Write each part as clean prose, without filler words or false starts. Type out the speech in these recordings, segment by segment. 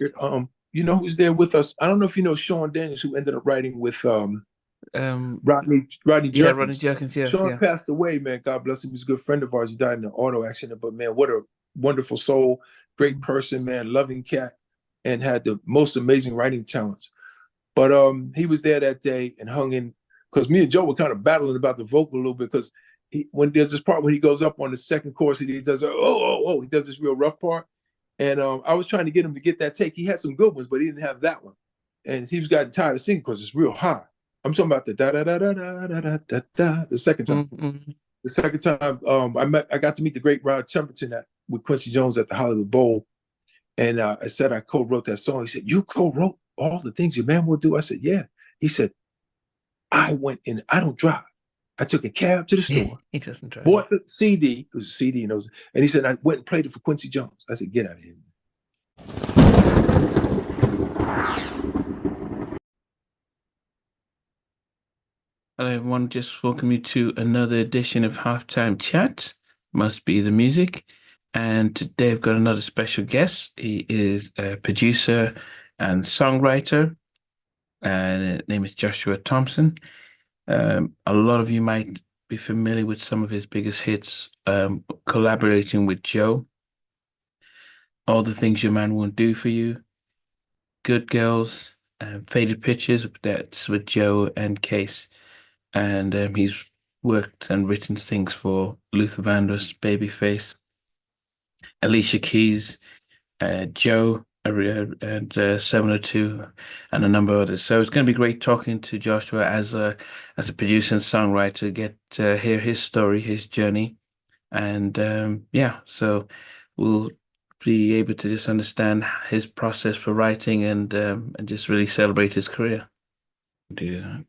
record. You know who's there with us? I don't know if you know Sean Daniels, who ended up writing with Rodney Yeah, Rodney Jerkins. Jerkins. Yeah, Sean yeah. passed away, man. God bless him. He's a good friend of ours. He died in an auto accident, but man, what a wonderful soul, great person, man, loving cat, and had the most amazing writing talents. But he was there that day and hung in because me and Joe were kind of battling about the vocal a little bit because when there's this part where he goes up on the second chorus, he does he does this real rough part, and I was trying to get him to get that take. He had some good ones, but he didn't have that one, and he was getting tired of singing because it's real high. I'm talking about the da da da da da da da da the second time. Mm-hmm. The second time, I got to meet the great Rod Temperton with Quincy Jones at the Hollywood Bowl, and I said I co-wrote that song. He said, "You co-wrote all the things your man will do?" I said, "Yeah." He said, "I went in. I don't drive. I took a cab to the store, He doesn't drive. bought the CD. It was a CD, and he said I went and played it for Quincy Jones." I said, "Get out of here." Hello, everyone. Just welcome you to another edition of Halftime Chat. Must be the music. And today I've got another special guest. He is a producer and songwriter, and his name is Joshua Thompson. A lot of you might be familiar with some of his biggest hits, collaborating with Joe. All the Things Your Man Won't Do For You, Good Girls, Faded Pictures, that's with Joe and Case. And he's worked and written things for Luther Vandross, Babyface, Alicia Keys, Joe, and 702, and a number of others. So it's going to be great talking to Joshua as a producer and songwriter, get to hear his story, his journey, and so we'll be able to just understand his process for writing and just really celebrate his career. Do that.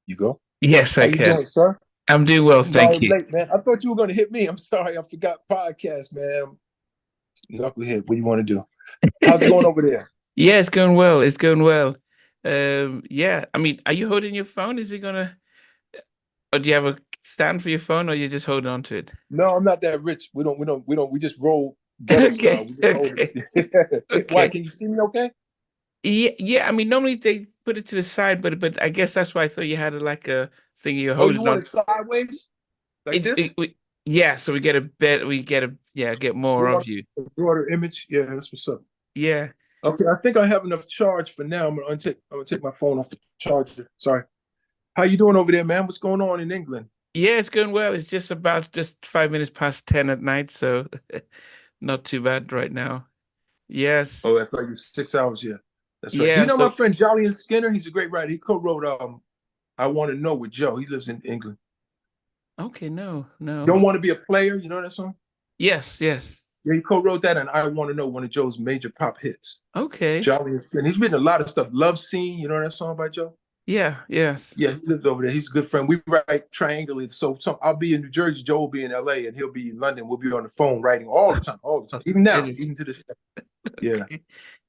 You go. Yes, How I you can. doing, sir? I'm doing well, Sorry thank I'm you. late, man. I thought you were going to hit me. I'm sorry. I forgot podcast, man. Knucklehead. What do you want to do? How's it going over there? Yeah, it's going well. It's going well. Yeah. I mean, are you holding your phone? Is it gonna, or do you have a stand for your phone, or you just hold on to it? No, I'm not that rich. We just roll ghetto style. Okay. We just hold Okay. it. Why? Okay. Can you see me okay? Yeah. Yeah. I mean, normally they put it to the side, but I guess that's why I thought you had like a thing you're Oh, you holding want on. it sideways? Like this? Yeah. So we get a bit. We get get more You of want you. a broader image? Yeah, that's what's up. Yeah. Okay, I think I have enough charge for now. I'm gonna take my phone off the charger. Sorry. How you doing over there, man? What's going on in England? Yeah, it's going well. It's just 5 minutes past 10 at night, so not too bad right now. Yes. Oh, that's like you 6 hours. Yeah, that's right. Do you Yeah. know my So friend Jolly and Skinner? He's a great writer. He co-wrote "I Want to Know" with Joe. He lives in England. okay, no, no. Don't Want to Be a Player. You know that song? Yes, yes. Yeah, he co-wrote that, and "I Want to Know," one of Joe's major pop hits. Okay. Jolly and Skinner. He's written a lot of stuff. Love Scene. You know that song by Joe? Yeah, yes. Yeah, he lives over there. He's a good friend. We write triangulate. So I'll be in New Jersey, Joe will be in LA, and he'll be in London. We'll be on the phone writing all the time, all the time. Even It now, is. even to this day. Yeah.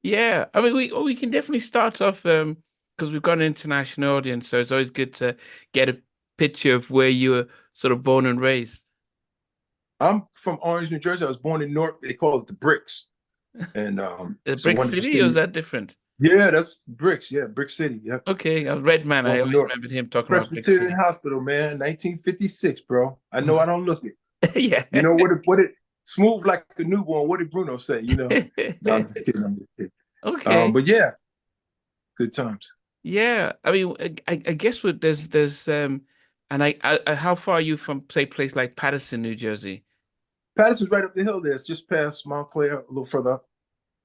Yeah. I mean, we can definitely start off because we've got an international audience, so it's always good to get a picture of where you were sort of born and raised. I'm from Orange, New Jersey. I was born in North, they call it the Bricks. And The it's a Brick wonderful City, or is city. that different? Yeah, that's Bricks. Yeah, Brick City. Yeah. Okay, Red Man. I Born in always North. remembered him talking about Brick Presbyterian City. Hospital, man, 1956, bro. I know I don't look it. Yeah. You know what it smooth like a newborn. What did Bruno say? You know? No, I'm just kidding. I'm just kidding. Okay. But yeah, good times. Yeah, I mean, I guess with there's and how far are you from say place like Paterson, New Jersey? Patterson's right up the hill there. It's just past Montclair, a little further up.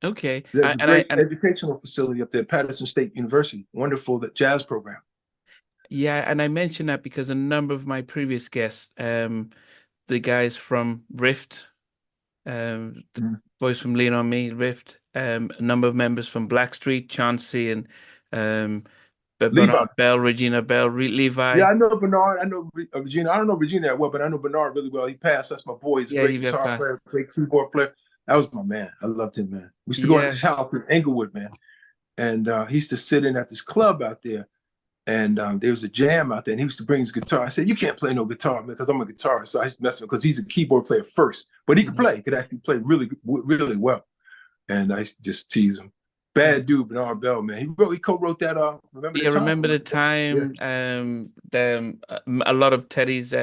Okay, There's a and I great educational facility up there, Patterson State University. Wonderful that jazz program. yeah, and I mentioned that because a number of my previous guests, the guys from Rift, the Mhm. boys from Lean on Me, Rift, a number of members from Blackstreet, Chauncey, and Levi. Bernard Bell, Regina Bell, Yeah, Levi. I know Bernard. I know Regina. I don't know Regina that well, but I know Bernard really well. He passed. That's my boy. He's a Yeah, great he got guitar past. player, great keyboard player. That was my man. I loved him, man. We used to go to Yeah, his house in Englewood, man. And he used to sit in at this club out there. And there was a jam out there, and he used to bring his guitar. I said, "You can't play no guitar, man, because I'm a guitarist." So I just messed with him because he's a keyboard player first, but he could Mhm. play. He could actually play really, really well. And I used to just tease him. Bad dude, Bernard Bell, man. He co-wrote that Remember the Yeah, Time remember for the us. Yeah. time, a lot of Teddy's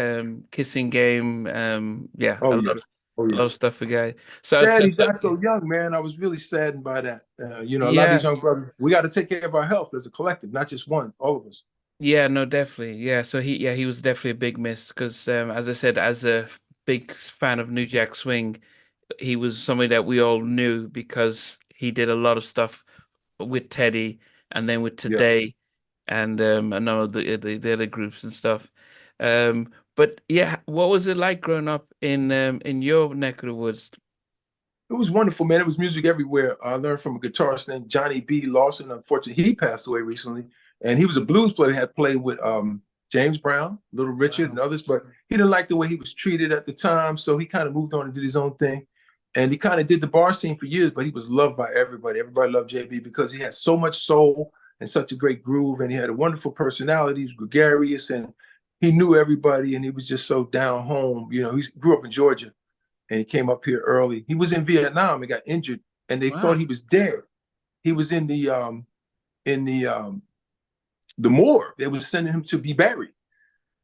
kissing game, yeah, Oh yeah. Oh a yeah. lot of stuff for guy. So, Sad he died so young, man. I was really saddened by that. A lot of yeah, these young brothers, we got to take care of our health as a collective, not just one, all of us. yeah, no, definitely, yeah. So he was definitely a big miss because, as I said, as a big fan of New Jack Swing, he was somebody that we all knew because he did a lot of stuff with Teddy and then with Yeah. Today and I know the other groups and stuff. But yeah, what was it like growing up in your neck of the woods? It was wonderful, man. It was music everywhere. I learned from a guitarist named Johnny B. Lawson. Unfortunately, he passed away recently. And he was a blues player, had played with James Brown, Little Richard, and Wow. others, but he didn't like the way he was treated at the time. So he kind of moved on and did his own thing. And he kind of did the bar scene for years, but he was loved by everybody. Everybody loved JB because he had so much soul and such a great groove. And he had a wonderful personality. He was gregarious and he knew everybody. And he was just so down home. He grew up in Georgia and he came up here early. He was in Vietnam and got injured, and they thought Wow. he was dead. He was in the morgue. They were sending him to be buried,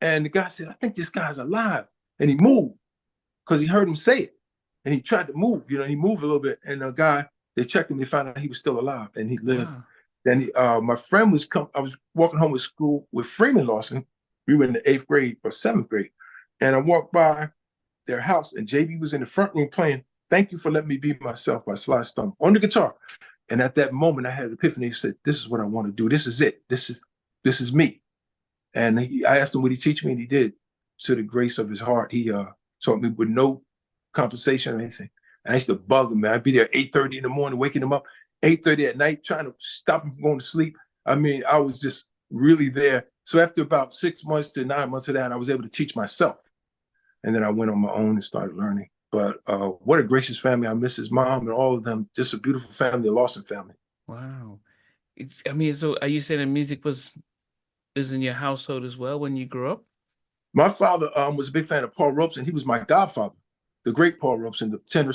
and the guy said, "I think this guy's alive," and he moved because he heard him say it, and he tried to move. He moved a little bit, and the guy they checked him, they found out he was still alive and he lived. Wow. Then my friend I was walking home with school with Freeman Lawson. We were in the 8th grade or 7th grade, and I walked by their house, and JB was in the front room playing "Thank You for Letting Me Be Myself" by Sly Stone on the guitar. And at that moment, I had an epiphany. He said, "This is what I want to do. This is it. This is me." And I asked him, would he teach me? And he did. To the grace of his heart, he taught me with no compensation or anything. And I used to bug him, man. I'd be there 8:30 in the morning, waking him up, 8:30 at night, trying to stop him from going to sleep. I mean, I was just really there. So after about 6 months to 9 months of that, I was able to teach myself. And then I went on my own and started learning. But what a gracious family. I miss his mom and all of them. Just a beautiful family, the Lawson family. Wow. I mean, so are you saying that music was in your household as well when you grew up? My father was a big fan of Paul Robeson. He was my godfather, the great Paul Robeson, the tenor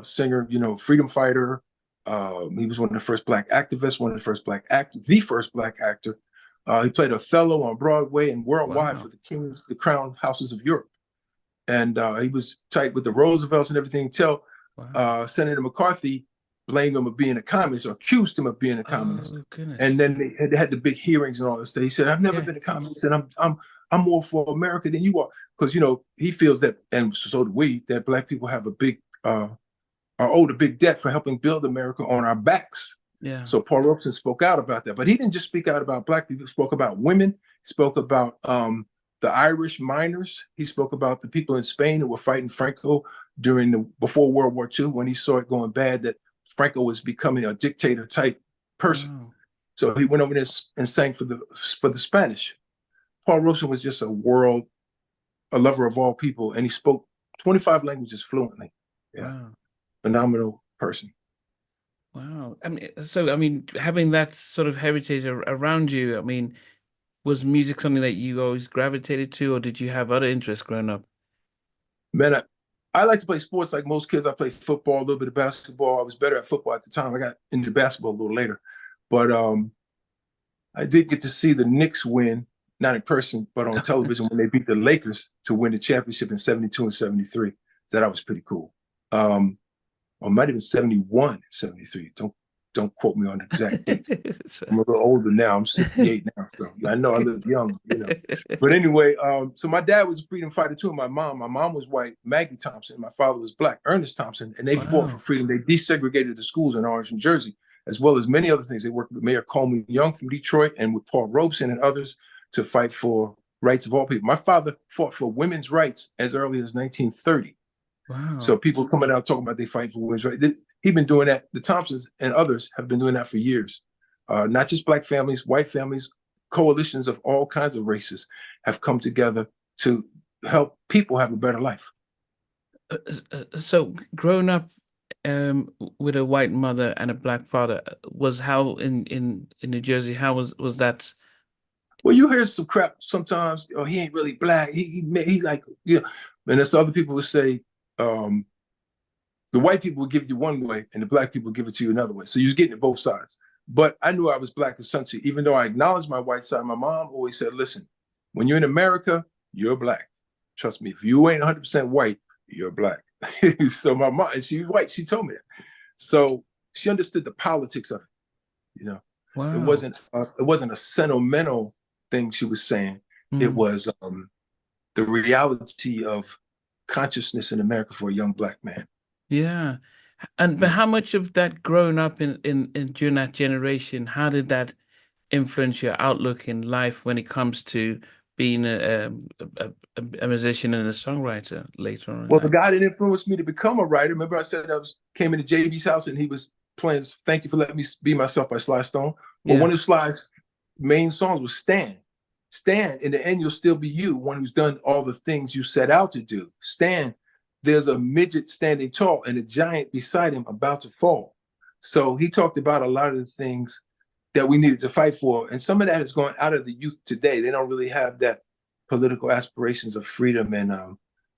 singer, freedom fighter. He was one of the first Black activists, one of the first Black actors, the first Black actor. He played Othello on Broadway and worldwide Wow. for the crown houses of Europe. And he was tight with the Roosevelts and everything until Wow. Senator McCarthy blamed him of being a communist or accused him of being a communist. Oh, goodness. And then they had the big hearings and all this stuff. He said, "I've never Yeah. been a communist, and I'm more for America than you are," because he feels that, and so do we, that Black people have are owed a big debt for helping build America on our backs. Yeah. So Paul Robeson spoke out about that, but he didn't just speak out about Black people. He spoke about women. He spoke about the Irish miners. He spoke about the people in Spain who were fighting Franco before World War II, when he saw it going bad, that Franco was becoming a dictator type person. Wow. So he went over there and sang for the Spanish. Paul Robeson was just a lover of all people, and he spoke 25 languages fluently. Yeah, Wow. phenomenal person. Wow. I mean, having that sort of heritage around you, I mean, was music something that you always gravitated to, or did you have other interests growing up? Man, I like to play sports like most kids. I played football, a little bit of basketball. I was better at football at the time. I got into basketball a little later. But I did get to see the Knicks win, not in person, but on television when they beat the Lakers to win the championship in 72 and 73. So that was pretty cool. Or it might have been 71 and 73. Don't quote me on the exact date. I'm a little older now. I'm 68 now, so I know I look young, But anyway, so my dad was a freedom fighter too, and my mom was white, Maggie Thompson. My father was Black, Ernest Thompson, and they fought for freedom. They desegregated the schools in Orange and Jersey, as well as many other things. They worked with Mayor Coleman Young from Detroit and with Paul Robeson and others to fight for rights of all people. My father fought for women's rights as early as 1930. Wow. So people coming out talking about they fight for women's rights. He's been doing that. The Thompsons and others have been doing that for years. Not just Black families, white families, coalitions of all kinds of races have come together to help people have a better life. So growing up with a white mother and a Black father was how in New Jersey, how was that? Well, you hear some crap sometimes. Oh, he ain't really Black. He like, and there's other people who say the the white people would give it you one way and the black people would give it to you another way. So you was getting it both sides. But I knew I was black essentially, even though I acknowledged my white side. My mom always said, listen, when you're in America, you're black. Trust me, if you ain't 100% white, you're black. So my mom, and she was white, she told me that. So she understood the politics of it, you know. Wow. It wasn't a sentimental thing she was saying. It was the reality of consciousness in America for a young black man. Yeah. And but how much of that growing up in during that generation, how did that influence your outlook in life when it comes to being a musician and a songwriter later on in Well, the life? guy that influenced me to become a writer, remember I said came into JB's house and he was playing Thank You for Letting Me Be Myself by Sly Stone. Well, one of Sly's main songs was Stand. Stand, in the end, you'll still be you, one who's done all the things you set out to do. Stand, there's a midget standing tall and a giant beside him about to fall. So he talked about a lot of the things that we needed to fight for. And some of that is going out of the youth today. They don't really have that political aspirations of freedom, and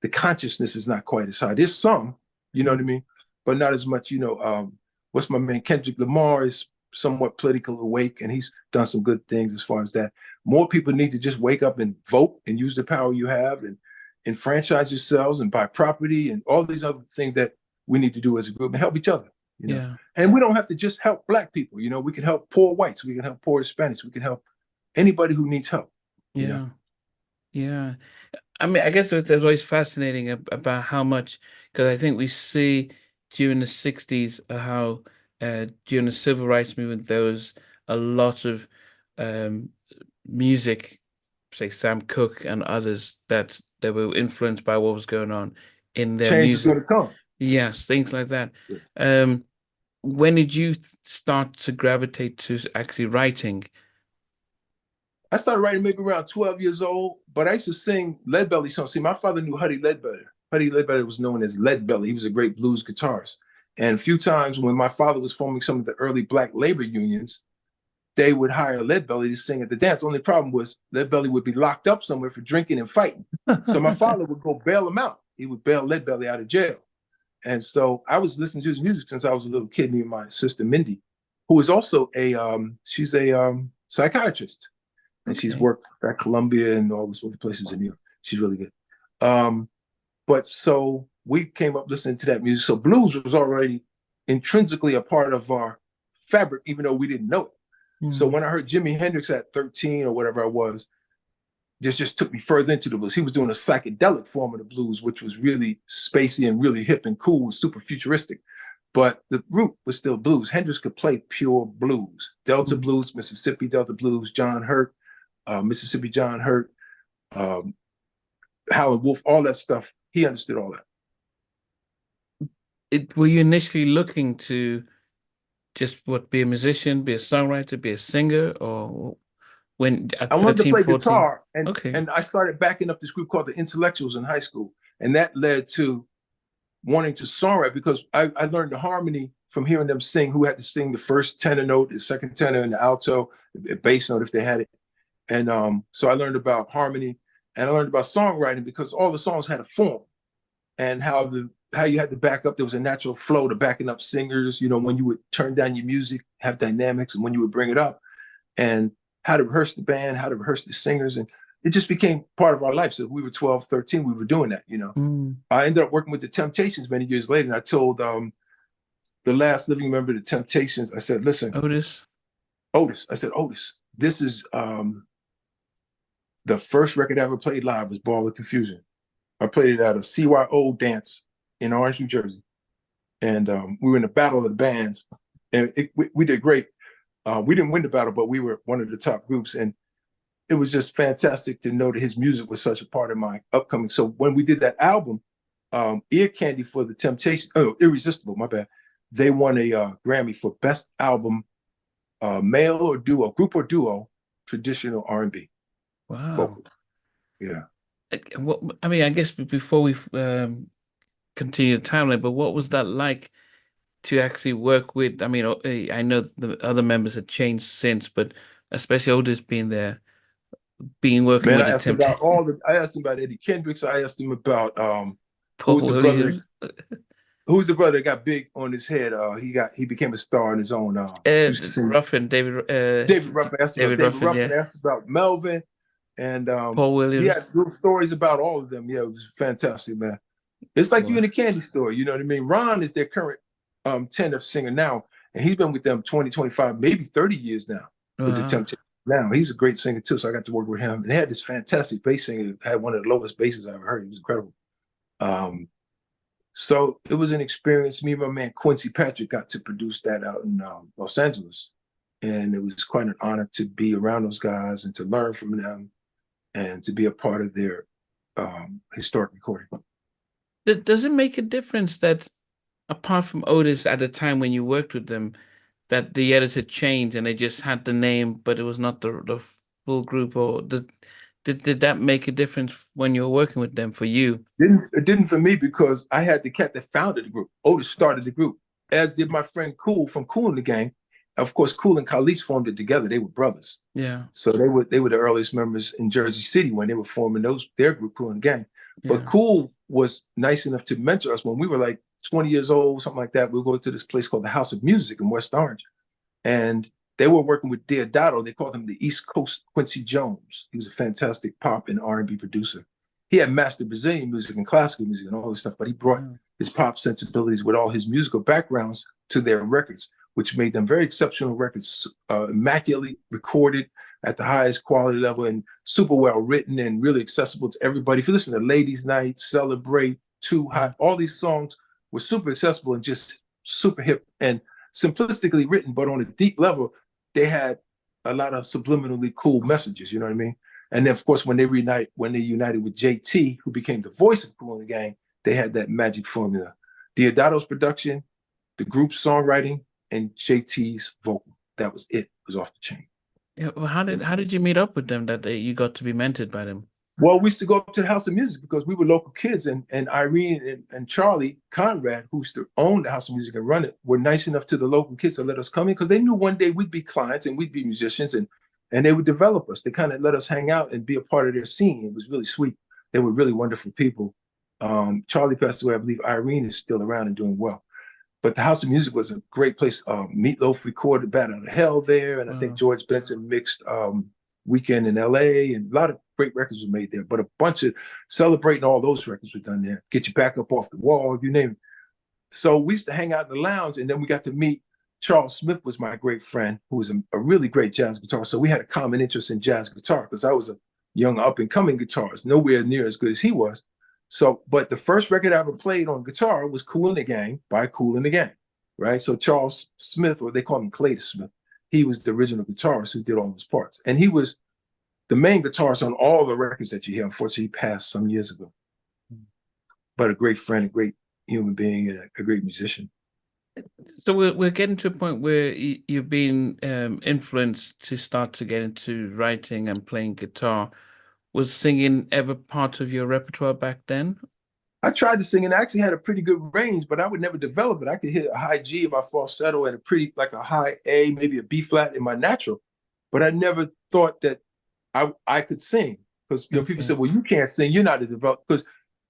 the consciousness is not quite as high. There's some, you know what I mean? But not as much, you know. What's my man? Kendrick Lamar is somewhat politically awake, and he's done some good things as far as that. More people need to just wake up and vote and use the power you have and enfranchise yourselves and buy property and all these other things that we need to do as a group and help each other. You know? Yeah. And we don't have to just help black people. You know, we can help poor whites. We can help poor Hispanics. We can help anybody who needs help. Yeah. You know? Yeah. I mean, I guess there's always fascinating about how much, because I think we see during the 60s how during the civil rights movement, there was a lot of music, say Sam Cooke and others, that they were influenced by what was going on in their Change music. is going to come. Yes, things like that. Yeah. When did you start to gravitate to actually writing? I started writing maybe around 12 years old, but I used to sing Leadbelly songs. See, my father knew Huddy Ledbetter. Huddy Ledbetter was known as Leadbelly. He was a great blues guitarist. And a few times when my father was forming some of the early black labor unions, they would hire Leadbelly to sing at the dance. The only problem was Leadbelly would be locked up somewhere for drinking and fighting. So my father would go bail him out. He would bail Leadbelly out of jail. And so I was listening to his music since I was a little kid, me and my sister Mindy, who is also she's a psychiatrist. And she's worked at Columbia and all those other places in New York. She's really good. But so we came up listening to that music. So blues was already intrinsically a part of our fabric, even though we didn't know it. So when I heard Jimi Hendrix at 13 or whatever I was, this just took me further into the blues. He was doing a psychedelic form of the blues, which was really spacey and really hip and cool, super futuristic. But the root was still blues. Hendrix could play pure blues, Delta blues, Mississippi Delta blues, John Hurt, Mississippi John Hurt, Howlin' Wolf, all that stuff. He understood all that. Were you initially looking to just be a musician, be a songwriter, be a singer, or when at I wanted 13, to play 14? guitar, and I started backing up this group called the Intellectuals in high school, and that led to wanting to songwrite because I learned the harmony from hearing them sing. Who had to sing the first tenor note, the second tenor, and the alto, the bass note if they had it, and so I learned about harmony, and I learned about songwriting because all the songs had a form, and how you had to back up. There was a natural flow to backing up singers. You know, when you would turn down your music, have dynamics, and when you would bring it up, and how to rehearse the band, how to rehearse the singers. And it just became part of our life. So we were 12, 13, we were doing that, you know. I ended up working with the Temptations many years later. And I told the last living member of the Temptations, I said, listen. Otis. I said, Otis, this is the first record I ever played live was Ball of Confusion. I played it at a CYO dance in Orange, New Jersey. And we were in the battle of the bands. And we did great. We didn't win the battle, but we were one of the top groups. And it was just fantastic to know that his music was such a part of my upcoming. So when we did that album, Ear Candy for the Temptation, Irresistible, my bad. They won a Grammy for Best Album, Male or Duo, Group or Duo, Traditional R&B. Wow. Vocal. Yeah. I mean, I guess before we continue the timeline, but what was that like to actually work with? I mean, I know the other members had changed since, but especially Otis being there, working with I asked him about Eddie Kendricks. I asked him about who was Paul the brother. Williams. Who's the brother that got big on his head? He became a star on his own. He used to sing. Ruffin, David Ruffin. Asked about David David Ruffin, Ruffin. yeah. Asked about Melvin, and Paul he had Williams. little stories about all of them. Yeah, it was fantastic, man. It's like you in a candy store. You know what I mean? Ron is their current tenor singer now, and he's been with them 20, 25, maybe 30 years now with the Temptations. Now he's a great singer too, so I got to work with him. And they had this fantastic bass singer, had one of the lowest basses I ever heard. He was incredible. So it was an experience. Me and my man Quincy Patrick got to produce that out in Los Angeles. And it was quite an honor to be around those guys and to learn from them and to be a part of their historic recording. Does it make a difference that, apart from Otis at the time when you worked with them, that the editor changed and they just had the name, but it was not the full group? Or did that make a difference when you were working with them for you? It didn't for me, because I had the cat that founded the group. Otis started the group, as did my friend Cool from Cool and the Gang. Of course, Cool and Khalees formed it together. They were brothers. Yeah. So they were the earliest members in Jersey City when they were forming their group, Cool and the Gang. Yeah. But Cool was nice enough to mentor us when we were like 20 years old, something like that. We would go to this place called the House of Music in West Orange. And they were working with Deodato. They called him the East Coast Quincy Jones. He was a fantastic pop and R&B producer. He had mastered Brazilian music and classical music and all this stuff, but he brought his pop sensibilities with all his musical backgrounds to their records, which made them very exceptional records, immaculately recorded at the highest quality level and super well written and really accessible to everybody. If you listen to Ladies Night, Celebrate, Too Hot, all these songs were super accessible and just super hip and simplistically written, but on a deep level, they had a lot of subliminally cool messages, you know what I mean? And then, of course, when they united with JT, who became the voice of Cool and the Gang, they had that magic formula. Deodato's production, the group's songwriting, and JT's vocal. That was it. It was off the chain. Yeah. Well, how did you meet up with them that you got to be mentored by them? Well, we used to go up to the House of Music because we were local kids, and Irene and Charlie Conrad, who used to own the House of Music and run it, were nice enough to the local kids to let us come in because they knew one day we'd be clients and we'd be musicians, and they would develop us. They kind of let us hang out and be a part of their scene. It was really sweet. They were really wonderful people. Charlie passed away. I believe Irene is still around and doing well. But the House of Music was a great place. Meatloaf recorded Bat Out of Hell there, and I think George Benson mixed Weekend in LA, and a lot of great records were made there. But a bunch of Celebrating, all those records were done there. Get You Back Up Off the Wall, you name it. So we used to hang out in the lounge, and then we got to meet Charles Smith, was my great friend, who was a really great jazz guitarist. So we had a common interest in jazz guitar because I was a young up-and-coming guitarist, nowhere near as good as he was. So, but the first record I ever played on guitar was Cool and the Gang by Cool and the Gang, right? So Charles Smith, or they call him Clayton Smith, he was the original guitarist who did all those parts. And he was the main guitarist on all the records that you hear. Unfortunately, he passed some years ago. But a great friend, a great human being, and a great musician. So we're getting to a point where you've been influenced to start to get into writing and playing guitar. Was singing ever part of your repertoire back then? I tried to sing and I actually had a pretty good range, but I would never develop it. I could hit a high G in my falsetto and a high A, maybe a B flat in my natural. But I never thought that I could sing. Because people said, well, you can't sing, you're not a developed, because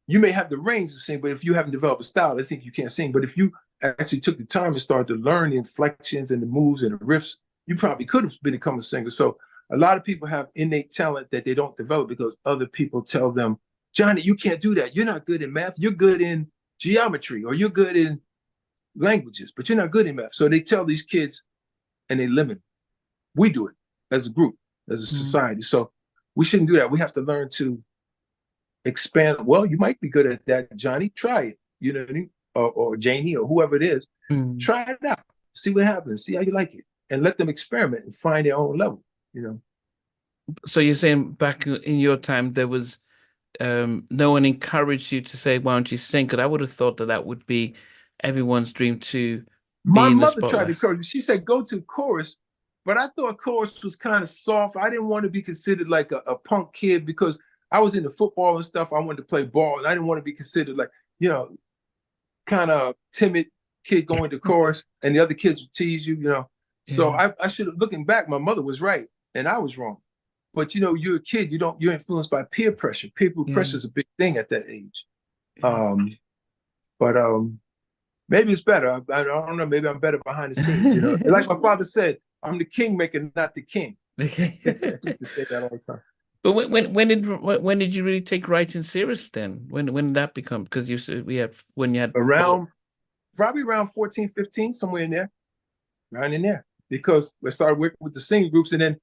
you may have the range to sing, but if you haven't developed a style, they think you can't sing. But if you actually took the time and started to learn the inflections and the moves and the riffs, you probably could have become a singer. So a lot of people have innate talent that they don't develop because other people tell them, Johnny, you can't do that. You're not good in math. You're good in geometry, or you're good in languages, but you're not good in math. So they tell these kids and they limit them. We do it as a group, as a society. So we shouldn't do that. We have to learn to expand. Well, you might be good at that, Johnny. Try it. You know what I mean? Or Janie, or whoever it is. Try it out. See what happens. See how you like it. And let them experiment and find their own level. So you're saying back in your time there was no one encouraged you to say, why don't you sing? Because I would have thought that would be everyone's dream to be My in the mother tried spotlight. to encourage me. She said, go to chorus. But I thought chorus was kind of soft. I didn't want to be considered like a punk kid because I was into football and stuff. I wanted to play ball, and I didn't want to be considered like, kind of timid kid going to chorus, and the other kids would tease you, So I should have, looking back, my mother was right and I was wrong. But you're a kid, you're influenced by peer pressure. Peer pressure is a big thing at that age. Maybe it's better. I don't know. Maybe I'm better behind the scenes. You know, like my father said, I'm the kingmaker, not the king. Okay. I used to say that all the time. But when did you really take writing serious then? When did that become? Because you said when you had Probably around 14, 15, somewhere in there, around in there. Because we started working with the singing groups, and then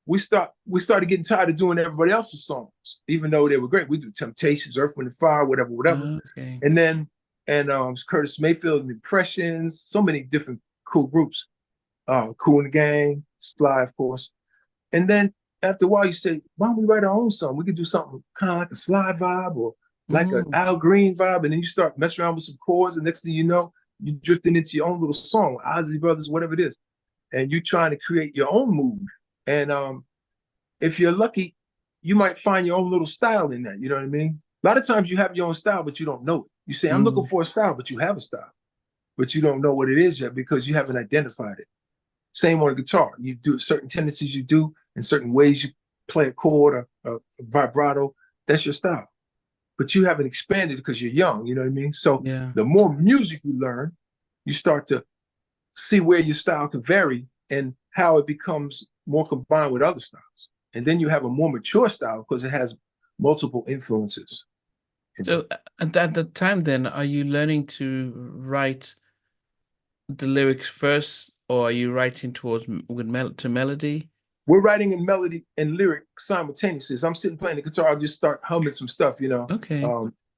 we started getting tired of doing everybody else's songs, even though they were great. We do Temptations, Earth, Wind and Fire, whatever. Okay. And then Curtis Mayfield and Impressions, so many different cool groups. Kool and the Gang, Sly, of course. And then after a while, you say, why don't we write our own song? We could do something kind of like a Sly vibe or like an Al Green vibe. And then you start messing around with some chords, and next thing you know, you're drifting into your own little song, Ozzy Brothers, whatever it is. And you're trying to create your own mood. And if you're lucky, you might find your own little style in that. You know what I mean? A lot of times you have your own style, but you don't know it. You say, I'm looking for a style, but you have a style. But you don't know what it is yet because you haven't identified it. Same on a guitar. You do certain tendencies you do in certain ways you play a chord or a vibrato. That's your style. But you haven't expanded because you're young. You know what I mean? So the more music you learn, you start to see where your style can vary and how it becomes more combined with other styles. And then you have a more mature style because it has multiple influences. So at the time then, are you learning to write the lyrics first, or are you writing to melody? We're writing in melody and lyric simultaneously. As I'm sitting playing the guitar, I'll just start humming some stuff, you know. Okay.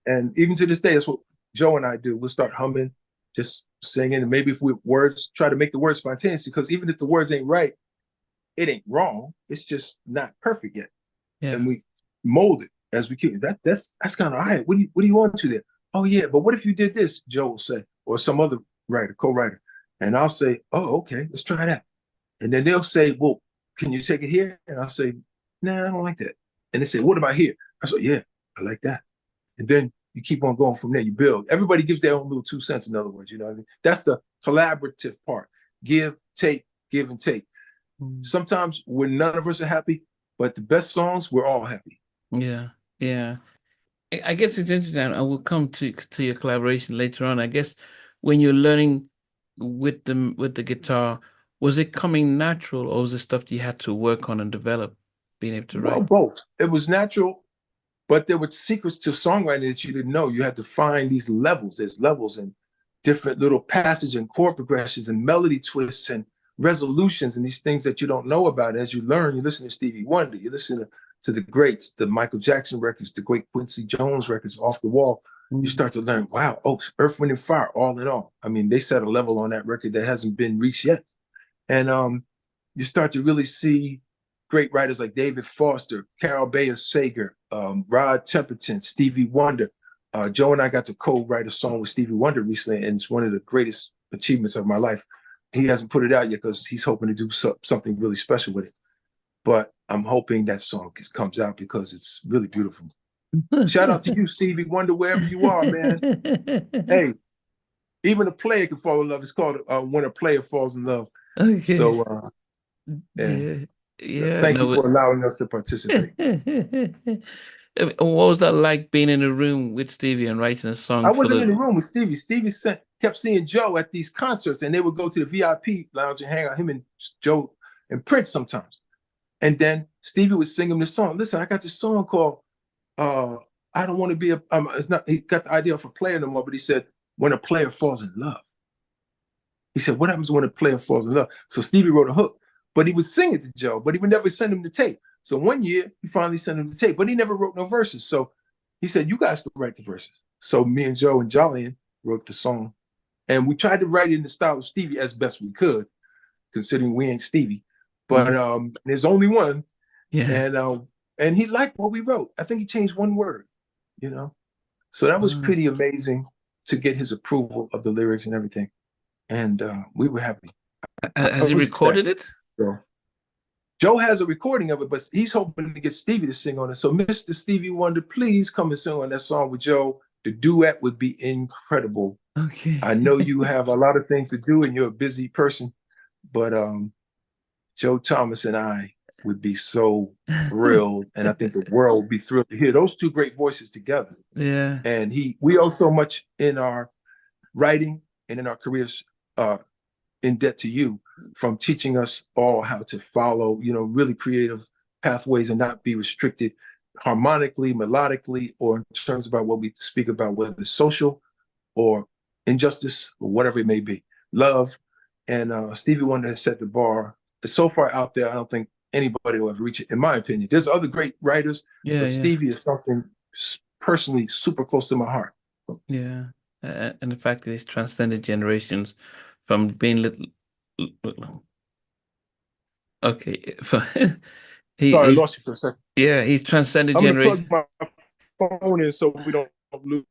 And even to this day, that's what Joe and I do. We'll start humming, just singing, and maybe if we words, try to make the words spontaneous, because even if the words ain't right, it ain't wrong. It's just not perfect yet. Yeah. And we mold it as we keep. That's kind of all right. What do you want to there? Oh yeah, but what if you did this? Joe will say, or some other writer, co-writer, and I'll say, oh okay, let's try that. And then they'll say, well, can you take it here? And I'll say, nah, I don't like that. And they say, what about here? I say, yeah, I like that. And then you keep on going from there. You build. Everybody gives their own little 2 cents. In other words, you know what I mean? That's the collaborative part. Give, take, give and take. Sometimes when none of us are happy, but the best songs, we're all happy. Yeah, yeah. I guess it's interesting. I will come to your collaboration later on. I guess when you're learning with the guitar, was it coming natural, or was it stuff you had to work on and develop, being able to write? Well, both. It was natural, but there were secrets to songwriting that you didn't know. You had to find these levels. There's levels and different little passage and chord progressions and melody twists and resolutions and these things that you don't know about. As you learn, you listen to Stevie Wonder, you listen to the greats, the Michael Jackson records, the great Quincy Jones records, Off the Wall. You start to learn, wow, Earth, Wind and Fire, all in all. I mean, they set a level on that record that hasn't been reached yet. And you start to really see great writers like David Foster, Carol Bayer Sager, Rod Temperton, Stevie Wonder. Joe and I got to co-write a song with Stevie Wonder recently, and it's one of the greatest achievements of my life. He hasn't put it out yet because he's hoping to do something really special with it. But I'm hoping that song comes out because it's really beautiful. Shout out to you, Stevie Wonder, wherever you are, man. Hey, even a player can fall in love. It's called When a Player Falls in Love. Okay. So, yeah. Thank you for allowing us to participate. What was that like, being in a room with Stevie and writing a song? I wasn't in the room with Stevie. Stevie kept seeing Joe at these concerts, and they would go to the VIP lounge and hang out, him and Joe and Prince sometimes. And then Stevie would sing him this song. Listen, I got this song called I Don't Want to Be a it's not, he got the idea for player no more, but he said, When a Player Falls in Love. He said, what happens when a player falls in love? So Stevie wrote a hook, but he would sing it to Joe, but he would never send him the tape. So one year he finally sent him the tape, but he never wrote no verses. So he said, you guys could write the verses. So me and Joe and Jollian wrote the song, and we tried to write it in the style of Stevie as best we could, considering we ain't Stevie. But there's only one. Yeah. And he liked what we wrote. I think he changed one word, you know? So that was pretty amazing to get his approval of the lyrics and everything. And we were happy. Has he recorded it? So Joe has a recording of it, but he's hoping to get Stevie to sing on it. So Mr. Stevie Wonder, please come and sing on that song with Joe. The duet would be incredible. Okay. I know you have a lot of things to do and you're a busy person, but Joe Thomas and I would be so thrilled, and I think the world would be thrilled to hear those two great voices together. Yeah. And we owe so much in our writing and in our careers in debt to you from teaching us all how to follow, really creative pathways and not be restricted harmonically, melodically, or in terms about what we speak about, whether it's social or injustice or whatever it may be. Love. And Stevie Wonder has set the bar. It's so far out there, I don't think anybody will ever reach it, in my opinion. There's other great writers, but Stevie is something personally super close to my heart. Yeah. And the fact that he's transcended generations from being little. Okay. Sorry, I lost you for a second. Yeah, he's transcended generations. I'm going to plug my phone in so we don't lose.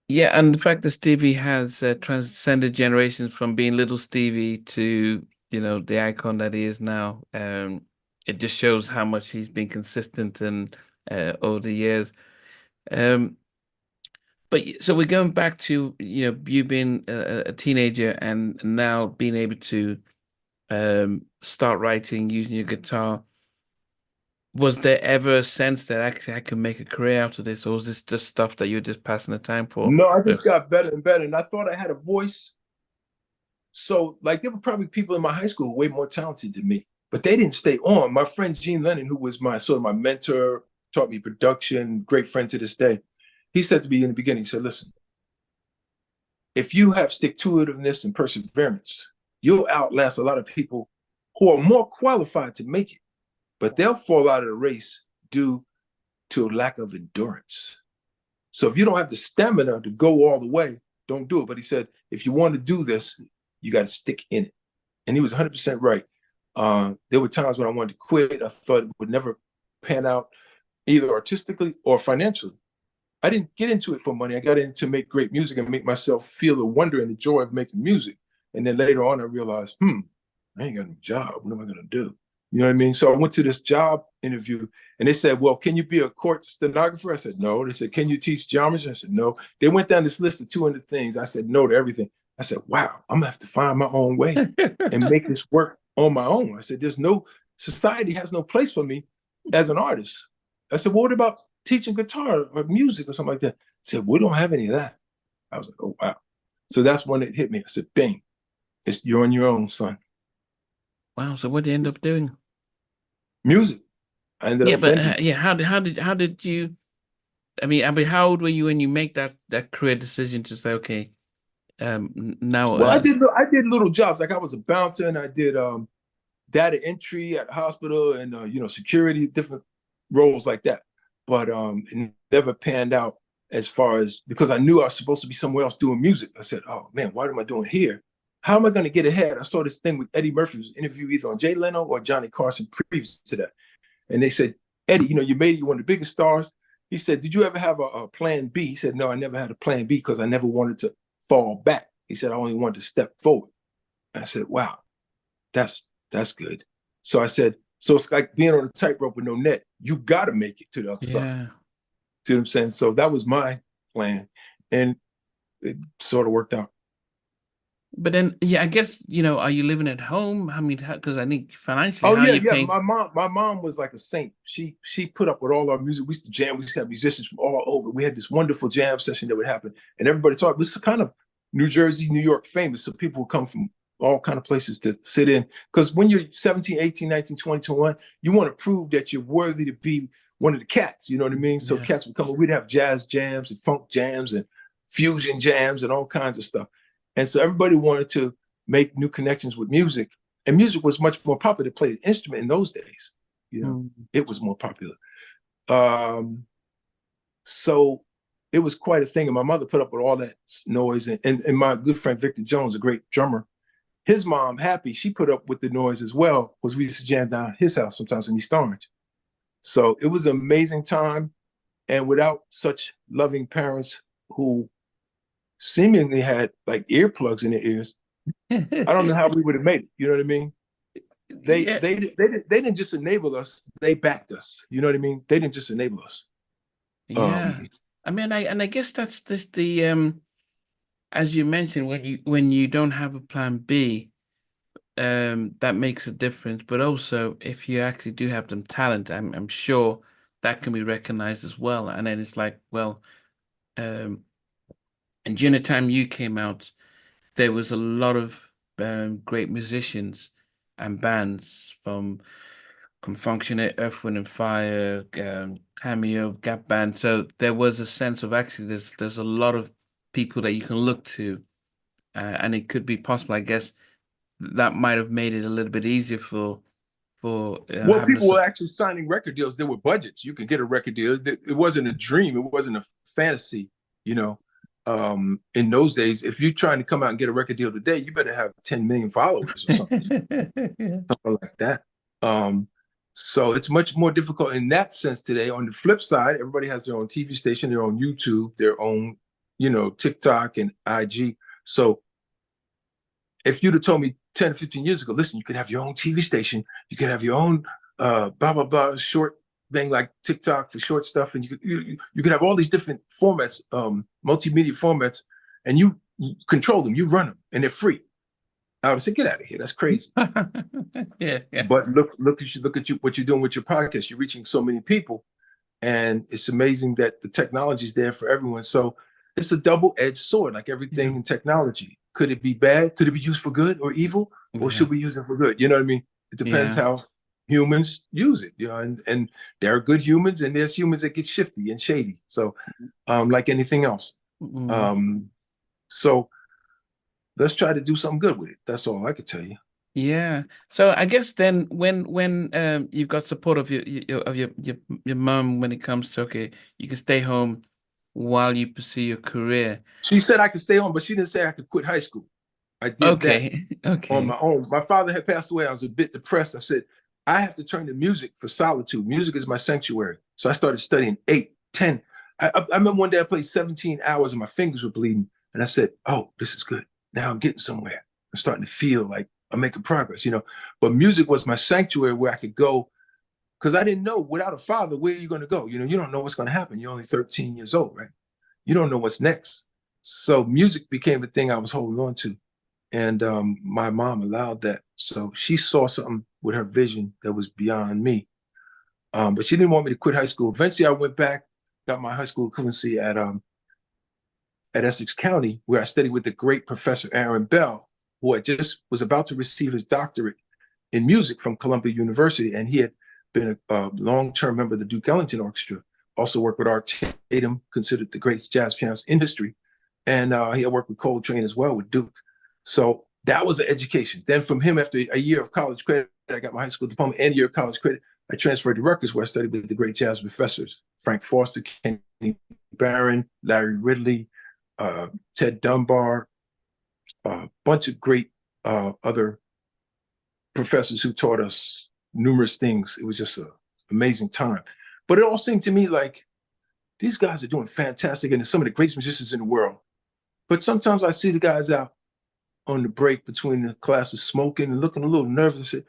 Yeah, and the fact that Stevie has transcended generations from being little Stevie to, the icon that he is now, it just shows how much he's been consistent and over the years. But so we're going back to, you being a teenager and now being able to start writing using your guitar. Was there ever a sense that actually I could make a career out of this, or was this just stuff that you're just passing the time for? No, I just got better and better, and I thought I had a voice. So, like, there were probably people in my high school way more talented than me, but they didn't stay on. My friend Gene Lennon, who was my mentor, taught me production, great friend to this day. He said to me in the beginning, he said, listen, if you have stick-to-itiveness and perseverance, you'll outlast a lot of people who are more qualified to make it, but they'll fall out of the race due to a lack of endurance. So if you don't have the stamina to go all the way, don't do it. But he said, if you want to do this, you got to stick in it. And he was 100% right. There were times when I wanted to quit. I thought it would never pan out either artistically or financially. I didn't get into it for money. I got in to make great music and make myself feel the wonder and the joy of making music. And then later on, I realized, I ain't got no job. What am I going to do? You know what I mean? So I went to this job interview and they said, well, can you be a court stenographer? I said, no. They said, can you teach geometry? I said, no. They went down this list of 200 things. I said, no to everything. I said, wow, I'm gonna have to find my own way and make this work on my own. I said, society has no place for me as an artist. I said, well, what about teaching guitar or music or something like that? I said, we don't have any of that. I was like, oh, wow. So that's when it hit me. I said, bang, you're on your own, son. Wow. So what did you end up doing? Music. I ended up how did you? I mean, how old were you when you make that career decision to say, okay, now? Well, I did little jobs. Like I was a bouncer and I did data entry at the hospital and security, different roles like that. But it never panned out as far as, because I knew I was supposed to be somewhere else doing music. I said, oh man, what am I doing here? How am I going to get ahead? I saw this thing with Eddie Murphy, was interviewed either on Jay Leno or Johnny Carson previous to that. And they said, Eddie, you made it, you're one of the biggest stars. He said, did you ever have a plan B? He said, no, I never had a plan B because I never wanted to fall back. He said, I only wanted to step forward. And I said, wow, that's good. So I said, so it's like being on a tightrope with no net. You got to make it to the other side. See what I'm saying? So that was my plan. And it sort of worked out. But then, I guess, are you living at home? I mean, because I think financially, oh, how yeah, you paying? My mom was like a saint. She put up with all our music. We used to jam. We used to have musicians from all over. We had this wonderful jam session that would happen. And everybody talked. This is kind of New Jersey, New York famous. So people would come from all kind of places to sit in. Because when you're 17, 18, 19, 20, 21, you want to prove that you're worthy to be one of the cats. You know what I mean? So cats would come. We'd have jazz jams and funk jams and fusion jams and all kinds of stuff. And so everybody wanted to make new connections with music. And music was much more popular to play an instrument in those days. It was more popular. So it was quite a thing. And my mother put up with all that noise. And my good friend, Victor Jones, a great drummer, his mom, Happy, she put up with the noise as well, because we used to jam down at his house sometimes in East Orange. So it was an amazing time. And without such loving parents who seemingly had like earplugs in their ears, I don't know how we would have made it. You know what I mean? They didn't just enable us; they backed us. You know what I mean? They didn't just enable us. Yeah, I mean, I guess that's the as you mentioned, when you don't have a plan B, that makes a difference. But also, if you actually do have some talent, I'm sure that can be recognized as well. And then it's like, well, And during the time you came out, there was a lot of great musicians and bands from Functionate, Earth, Wind and Fire, Cameo, Gap Band. So there was a sense of actually there's a lot of people that you can look to, and it could be possible, I guess, that might have made it a little bit easier for Well, having a people were actually signing record deals. There were budgets. You could get a record deal. It wasn't a dream. It wasn't a fantasy. You know, in those days, if you're trying to come out and get a record deal today, you better have 10 million followers or something like that. So it's much more difficult in that sense today. On the flip side, everybody has their own TV station, their own YouTube, their own, TikTok and IG. So if you'd have told me 10 or 15 years ago, listen, you could have your own TV station, you could have your own blah, blah, blah, short thing like TikTok for short stuff, and you could have all these different formats, multimedia formats, and you control them, you run them, and they're free. I would say, get out of here. That's crazy. Yeah. But look at you, what you're doing with your podcast. You're reaching so many people, and it's amazing that the technology is there for everyone. So it's a double-edged sword, like everything in technology. Could it be bad? Could it be used for good or evil? Or should we use it for good? You know what I mean? It depends how humans use it, and there are good humans and there's humans that get shifty and shady. So like anything else. So let's try to do something good with it. That's all I could tell you. Yeah. So I guess then when you've got support of your mom when it comes to, okay, you can stay home while you pursue your career. She said I could stay home, but she didn't say I could quit high school. I did that on my own. My father had passed away. I was a bit depressed. I said, I have to turn to music for solitude. Music is my sanctuary. So I started studying 8, 10. I remember one day I played 17 hours and my fingers were bleeding. And I said, oh, this is good. Now I'm getting somewhere. I'm starting to feel like I'm making progress, But music was my sanctuary where I could go, because I didn't know, without a father, where are you going to go? You don't know what's going to happen. You're only 13 years old, right? You don't know what's next. So music became the thing I was holding on to. And my mom allowed that. So she saw something with her vision that was beyond me. But she didn't want me to quit high school. Eventually, I went back, got my high school equivalency at Essex County, where I studied with the great Professor Aaron Bell, who had just was about to receive his doctorate in music from Columbia University. And he had been a long-term member of the Duke Ellington Orchestra, also worked with Art Tatum, considered the greatest jazz pianist in history. And he had worked with Coltrane as well with Duke. So that was an education. Then from him, after a year of college credit, I got my high school diploma and a year of college credit. I transferred to Rutgers, where I studied with the great jazz professors, Frank Foster, Kenny Barron, Larry Ridley, Ted Dunbar, a bunch of great other professors who taught us numerous things. It was just an amazing time. But it all seemed to me like these guys are doing fantastic, and they're some of the greatest musicians in the world. But sometimes I see the guys out on the break between the classes smoking and looking a little nervous. I said,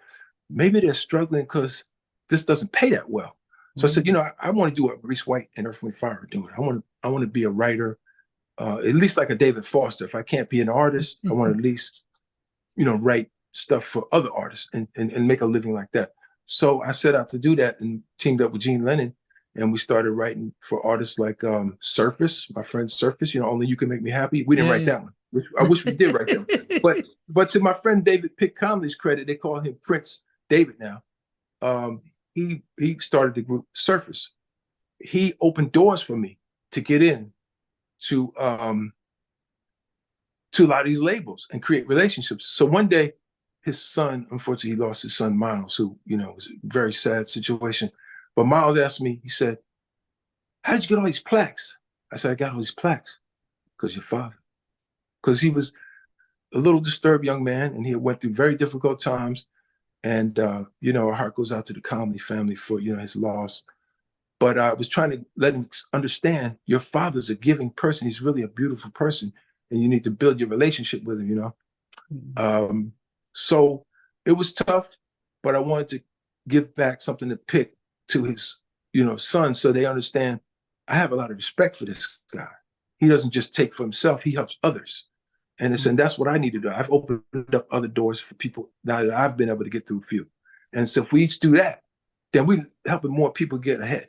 maybe they're struggling because this doesn't pay that well. So I said, I want to do what Maurice White and Earth, Wind and Fire are doing. I want to be a writer, at least like a David Foster. If I can't be an artist, I want to at least, write stuff for other artists and make a living like that. So I set out to do that and teamed up with Gene Lennon, and we started writing for artists like Surface, my friend Surface, Only You Can Make Me Happy. We didn't write that one. I wish we did write that one. But to my friend David Pitt Conley's credit, they call him Prince David now. He started the group Surface. He opened doors for me to get in to a lot of these labels and create relationships. So one day, his son, unfortunately, he lost his son, Miles, who, was a very sad situation. But Miles asked me, he said, how did you get all these plaques? I said, I got all these plaques because your father. Because he was a little disturbed young man, and he went through very difficult times. And, our heart goes out to the Conley family for, his loss. But I was trying to let him understand your father's a giving person. He's really a beautiful person, and you need to build your relationship with him, So it was tough, but I wanted to give back something to Pick to his, son, so they understand I have a lot of respect for this guy. He doesn't just take for himself, he helps others. And that's what I need to do. I've opened up other doors for people now that I've been able to get through a few. And so if we each do that, then we're helping more people get ahead.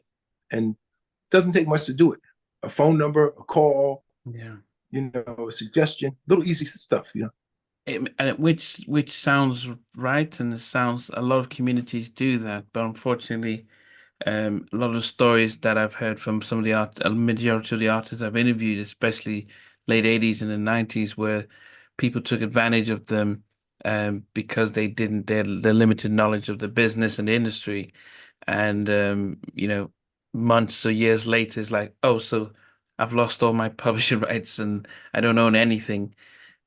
And it doesn't take much to do it. A phone number, a call, a suggestion, little easy stuff, Which sounds right, and it sounds a lot of communities do that, but unfortunately, a lot of stories that I've heard from some of a majority of the artists I've interviewed, especially late 80s and the 90s, where people took advantage of them because they didn't their limited knowledge of the business and the industry, and months or years later, it's like, oh, so I've lost all my publishing rights and I don't own anything.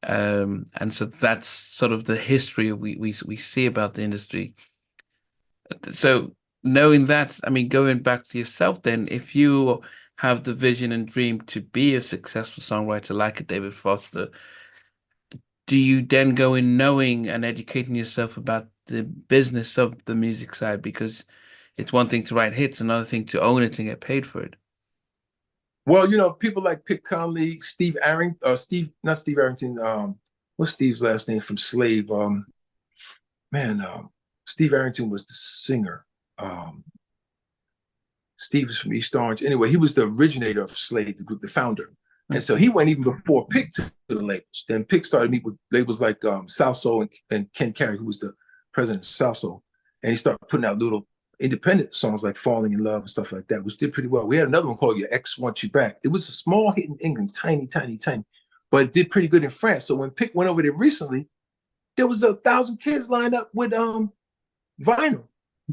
And so that's sort of the history we see about the industry. So knowing that, I mean, going back to yourself, then, if you have the vision and dream to be a successful songwriter like a David Foster, do you then go in knowing and educating yourself about the business of the music side? Because it's one thing to write hits, another thing to own it and get paid for it. Well, people like Pitt Conley, not Steve Arrington. What's Steve's last name from Slave? Man, Steve Arrington was the singer. Steve is from East Orange. Anyway, he was the originator of Slave, the group, the founder. And so he went even before Pick to the labels. Then Pick started meeting with labels like South Soul and Ken Carey, who was the president of South Soul. And he started putting out little independent songs like Falling in Love and stuff like that, which did pretty well. We had another one called Your Ex Wants You Back. It was a small hit in England, tiny, tiny, tiny, but it did pretty good in France. So when Pick went over there recently, there was 1,000 kids lined up with vinyl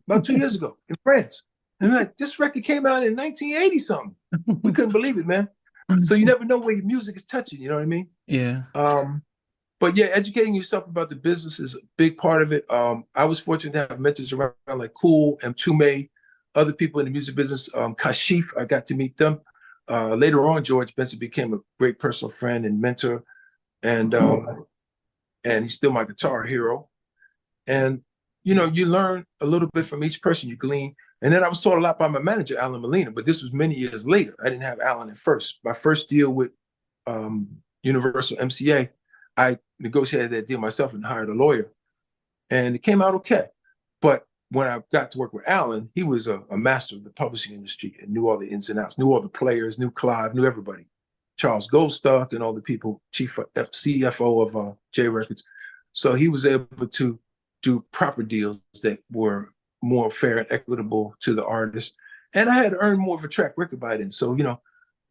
about 2 years ago in France. And like, this record came out in 1980 something. We couldn't believe it, man. So you never know where your music is touching, you know what I mean? Yeah. But yeah, educating yourself about the business is a big part of it. I was fortunate to have mentors around like Cool and Tume, other people in the music business. Kashif, I got to meet them. Later on, George Benson became a great personal friend and mentor. And he's still my guitar hero. And, you learn a little bit from each person, you glean. And then I was taught a lot by my manager, Alan Molina, but this was many years later. I didn't have Alan at first. My first deal with Universal MCA, I negotiated that deal myself and hired a lawyer. And it came out okay. But when I got to work with Alan, he was a master of the publishing industry and knew all the ins and outs, knew all the players, knew Clive, knew everybody. Charles Goldstock and all the people, CFO of J Records. So he was able to do proper deals that were more fair and equitable to the artist. And I had earned more of a track record by then. So,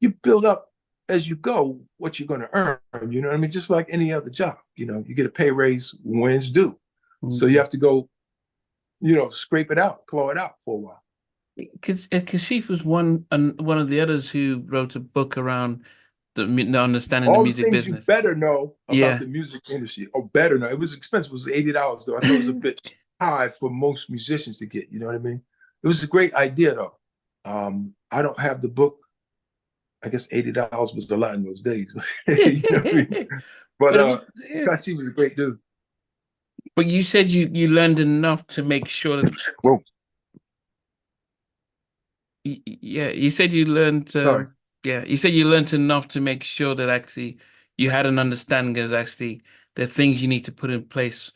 you build up as you go what you're going to earn, you know what I mean? Just like any other job, you get a pay raise when it's due. Mm-hmm. So you have to go, scrape it out, claw it out for a while. Because Kashif was one of the others who wrote a book around the understanding all the music things business. You better know about the music industry. Or better know. It was expensive. It was $80 though. I thought it was a bit high for most musicians to get. You know what I mean? It was a great idea though. I don't have the book. I guess $80 was a lot in those days. You know what I mean? But Kashif was a great dude. But you said you learned enough to make sure that. Whoa. Yeah, you said you learned. Yeah, you said you learned enough to make sure that actually you had an understanding as actually the things you need to put in place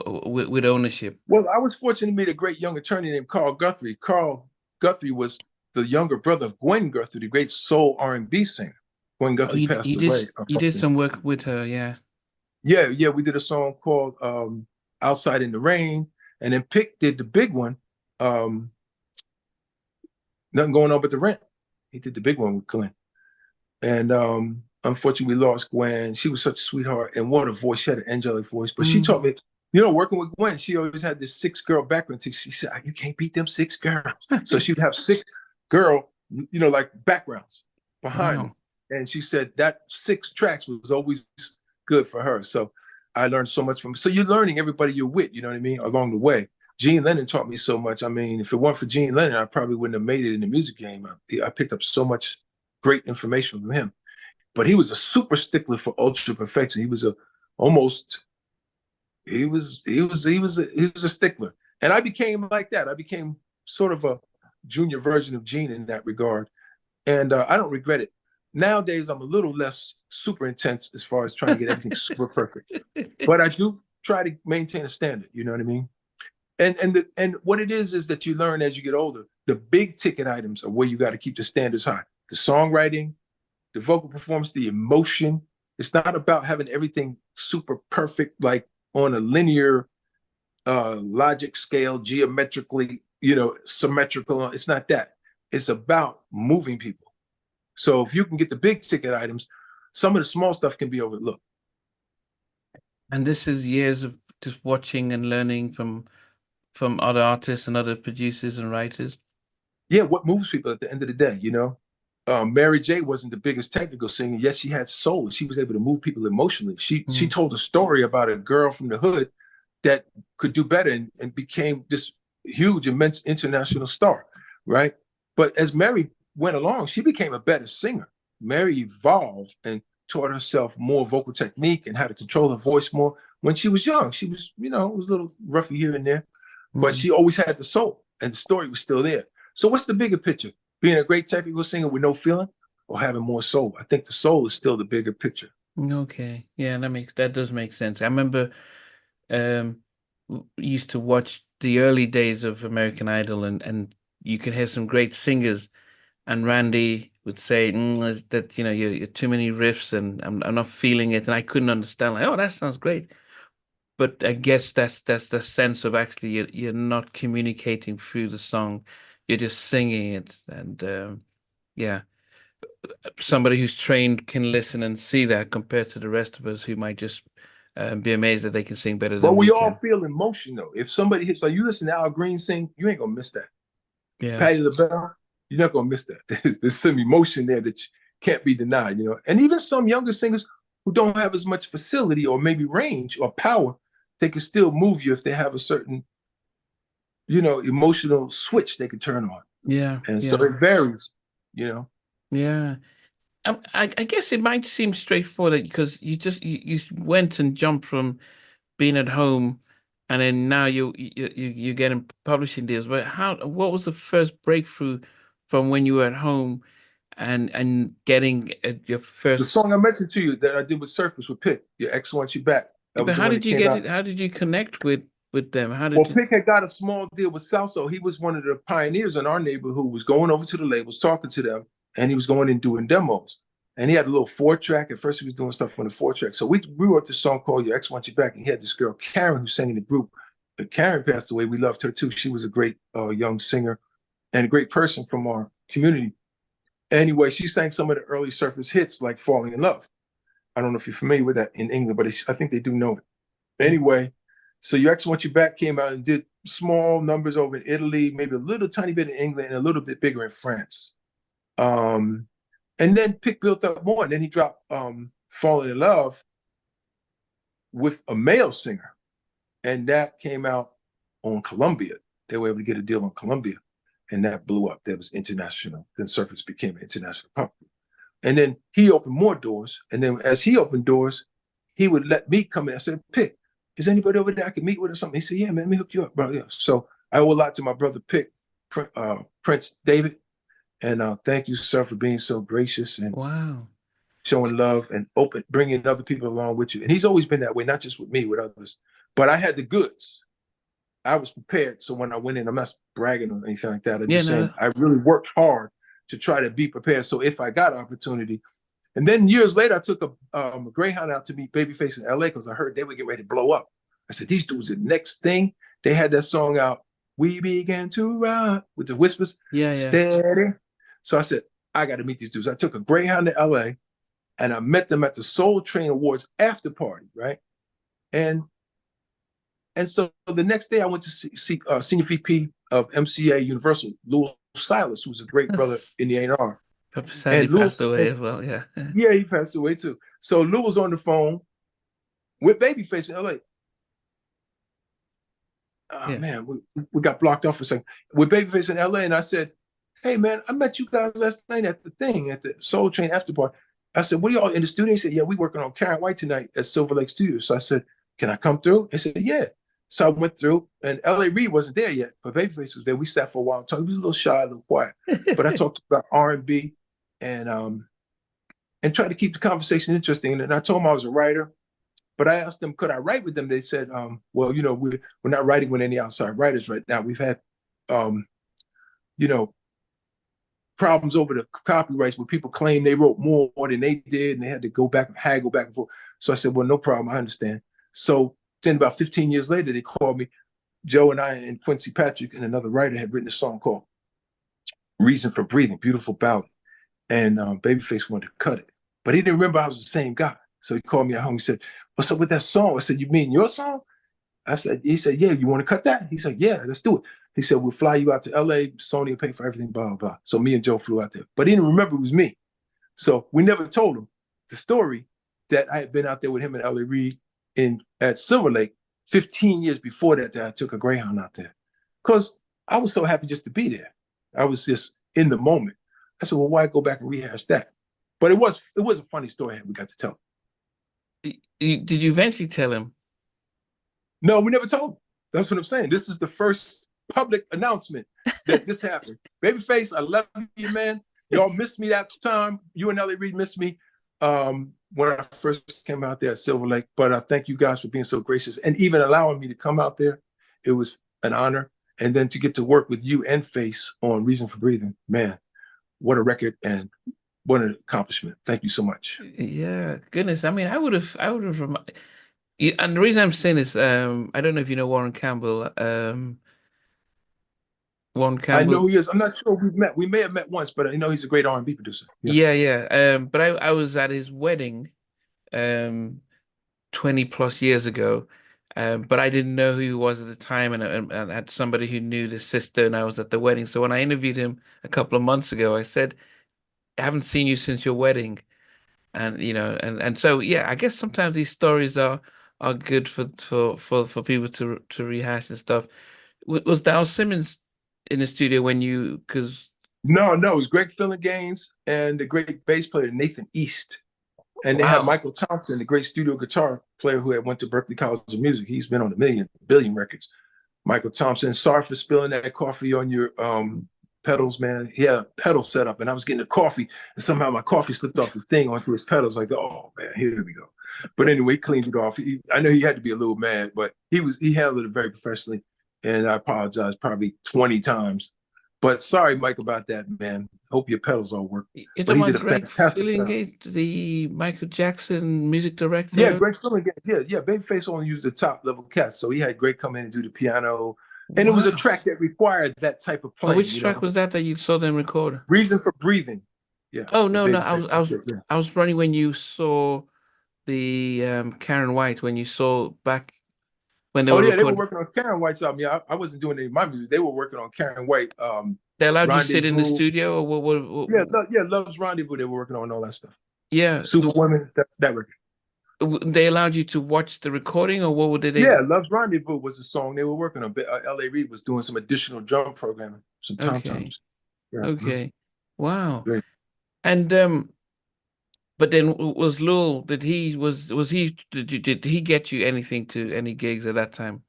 with ownership. Well, I was fortunate to meet a great young attorney named Carl Guthrie. Carl Guthrie was the younger brother of Gwen Guthrie, the great soul R&B singer. Gwen Guthrie passed away. You did some work with her, yeah. Yeah. We did a song called Outside in the Rain. And then Pick did the big one, Nothing Going On But the Rent. He did the big one with Glenn. And unfortunately, we lost Gwen. She was such a sweetheart. And what a voice. She had an angelic voice. But she taught me, working with Gwen, she always had this 6-girl background. She said, you can't beat them 6 girls. So she would have 6 girl, like backgrounds behind them. And she said that 6 tracks was always good for her. So I learned so much from. So you're learning everybody you're with, you know what I mean, along the way. Gene Lennon taught me so much. I mean, if it weren't for Gene Lennon, I probably wouldn't have made it in the music game. I picked up so much great information from him. But he was a super stickler for ultra perfection. He was a stickler. And I became like that. I became sort of a junior version of Gene in that regard. And I don't regret it. Nowadays, I'm a little less super intense as far as trying to get everything super perfect. But I do try to maintain a standard, you know what I mean? And what it is that you learn as you get older. The big ticket items are where you got to keep the standards high. The songwriting, the vocal performance, the emotion. It's not about having everything super perfect, like on a linear logic scale, geometrically, symmetrical. It's not that. It's about moving people. So if you can get the big ticket items, some of the small stuff can be overlooked. And this is years of just watching and learning from other artists and other producers and writers. Yeah, what moves people at the end of the day. Mary J wasn't the biggest technical singer, yet she had soul. She was able to move people emotionally. She told a story about a girl from the hood that could do better and became this huge, immense international star, right? But as Mary went along, she became a better singer. Mary evolved and taught herself more vocal technique and how to control her voice more. When she was young, she was, it was a little roughy here and there, but she always had the soul and the story was still there. So what's the bigger picture? Being a great technical singer with no feeling or having more soul? I think the soul is still the bigger picture. Okay. Yeah, that does make sense. I remember used to watch the early days of American Idol and you could hear some great singers and Randy would say that you're too many riffs and I'm not feeling it and I couldn't understand like, oh, that sounds great. But I guess that's the sense of actually you're not communicating through the song, you're just singing it and yeah, somebody who's trained can listen and see that compared to the rest of us who might just be amazed that they can sing better But than we we all can. feel emotion though. If somebody hits, like you listen to Al Green sing, you ain't gonna miss that. Yeah. Patti LaBelle, you're not gonna miss that. There's some emotion there that can't be denied. And even some younger singers who don't have as much facility or maybe range or power, they can still move you if they have a certain, emotional switch they can turn on. Yeah. And so Yeah. it varies. Yeah. I guess it might seem straightforward because you went and jumped from being at home and then now you're getting publishing deals. But what was the first breakthrough from when you were at home and getting your The first. song I mentioned to you that I did with Surface with Pitt, Your Ex Wants You Back, that But was the how one that did you came get out. it? How did you connect with them? How Well, did you? Pick had got a small deal with Salso. He was one of the pioneers in our neighborhood who was going over to the labels, talking to them, and he was going and doing demos. And he had a little 4-track. At first, he was doing stuff on the 4-track. So we wrote this song called Your Ex Wants You Back, and he had this girl, Karen, who sang in the group. But Karen passed away. We loved her too. She was a great young singer and a great person from our community. Anyway, she sang some of the early Surface hits like Falling in Love. I don't know if you're familiar with that in England, but I think they do know it. Anyway, so Your Ex Wants You Back came out and did small numbers over in Italy, maybe a little tiny bit in England, and a little bit bigger in France. And then Pick built up more. And then he dropped Falling in Love with a male singer. And that came out on Columbia. They were able to get a deal on Columbia. And that blew up. That was international. Then Surface became an international pop group. And then he opened more doors. And then as he opened doors, he would let me come in. I said, Pick, is anybody over there I can meet with or something? He said, yeah, man, let me hook you up, bro. Yeah. So I owe a lot to my brother Pick, Prince David. And thank you, sir, for being so gracious and Wow. showing love and bringing other people along with you. And he's always been that way, not just with me, with others. But I had the goods. I was prepared. So when I went in, I'm not bragging or anything like that. I'm just saying I really worked hard to try to be prepared. So if I got an opportunity, and then years later, I took a Greyhound out to meet Babyface in LA because I heard they would get ready to blow up. I said, these dudes are the next thing. They had that song out, We Began to Rock, with the whispers, steady. So I said, I got to meet these dudes. I took a Greyhound to LA and I met them at the Soul Train Awards after party, right? And so the next day I went to see Senior VP of MCA Universal, Louis Silas, who's a great brother in the A&R. Sadly passed away as well, yeah. Yeah, he passed away too. So Lou was on the phone with Babyface in LA. Man, we got blocked off for a second. With Babyface in LA, and I said, hey man, I met you guys last night at the Soul Train after party. I said, what are y'all in the studio? He said, yeah, we working on Karen White tonight at Silver Lake Studios. So I said, can I come through? He said, yeah. So I went through, and L.A. Reid wasn't there yet, but Babyface was there. We sat for a while, talking. He was a little shy, a little quiet, but I talked about R&B and tried to keep the conversation interesting. And I told him I was a writer, but I asked them, could I write with them? They said, well, we're not writing with any outside writers right now. We've had, problems over the copyrights where people claim they wrote more than they did, and they had to go back and haggle back and forth. So I said, well, no problem, I understand. So then about 15 years later, they called me. Joe and I and Quincy Patrick and another writer had written a song called Reason for Breathing, beautiful ballad. And Babyface wanted to cut it. But he didn't remember I was the same guy. So he called me at home. He said, what's up with that song? I said, you mean your song? He said, yeah, you want to cut that? He said, yeah, let's do it. He said, we'll fly you out to LA. Sony will pay for everything, blah, blah, blah. So me and Joe flew out there. But he didn't remember it was me. So we never told him the story that I had been out there with him and L.A. Reid at Silver Lake 15 years before that I took a Greyhound out there. Because I was so happy just to be there. I was just in the moment. I said, well, why go back and rehash that? But it was a funny story we got to tell. Did you eventually tell him? No, we never told him. That's what I'm saying. This is the first public announcement that this happened. Babyface, I love you, man. Y'all missed me that time. You and L.A. Reid missed me when I first came out there at Silver Lake. But I thank you guys for being so gracious and even allowing me to come out there. It was an honor. And then to get to work with you and Face on Reason for Breathing, man, what a record and what an accomplishment. Thank you so much. Yeah, goodness. I mean, I would have. And the reason I'm saying this, I don't know if you know Warren Campbell. Warren Campbell. I know who he is. I'm not sure we've met. We may have met once, but I know he's a great R&B producer. Yeah. But I was at his wedding, 20 plus years ago. But I didn't know who he was at the time, and I had somebody who knew the sister, and I was at the wedding. So when I interviewed him a couple of months ago, I said, I haven't seen you since your wedding. And and so yeah, I guess sometimes these stories are good for people to rehash and stuff. Was Dal Simmons in the studio when because No, it was Greg Gaines and the great bass player Nathan East. And they had Michael Thompson, the great studio guitar player who had went to Berklee College of Music. He's been on a billion records. Michael Thompson, sorry for spilling that coffee on your pedals, man. Yeah, pedal setup, and I was getting the coffee, and somehow my coffee slipped off the thing onto his pedals. Like, oh man, here we go. But anyway, he cleaned it off. I know he had to be a little mad, but he handled it very professionally, and I apologize probably 20 times. But sorry, Mike, about that, man. Hope your pedals all work. But he did a fantastic job. The Michael Jackson music director. Yeah, Greg Fillingham. Yeah. Babyface only used the top level cats, so he had Greg come in and do the piano. And it was a track that required that type of playing. Which track was that you saw them record? Reason for Breathing. Yeah. Oh no. I was running when you saw the Karen White, when you saw back when they were recording. They were working on Karen White's album. Yeah, I wasn't doing any of my music. They were working on Karen White. They allowed you to sit in the studio, or what? Yeah, Love's Rendezvous. They were working on all that stuff. Yeah, Superwoman, that record. They allowed you to watch the recording, or what did they? Yeah, Love's Rendezvous was the song they were working on. L.A. Reid was doing some additional drum programming, some tom-toms. Yeah. Okay, wow. Great. And but then was Lul? Did he get you any gigs at that time?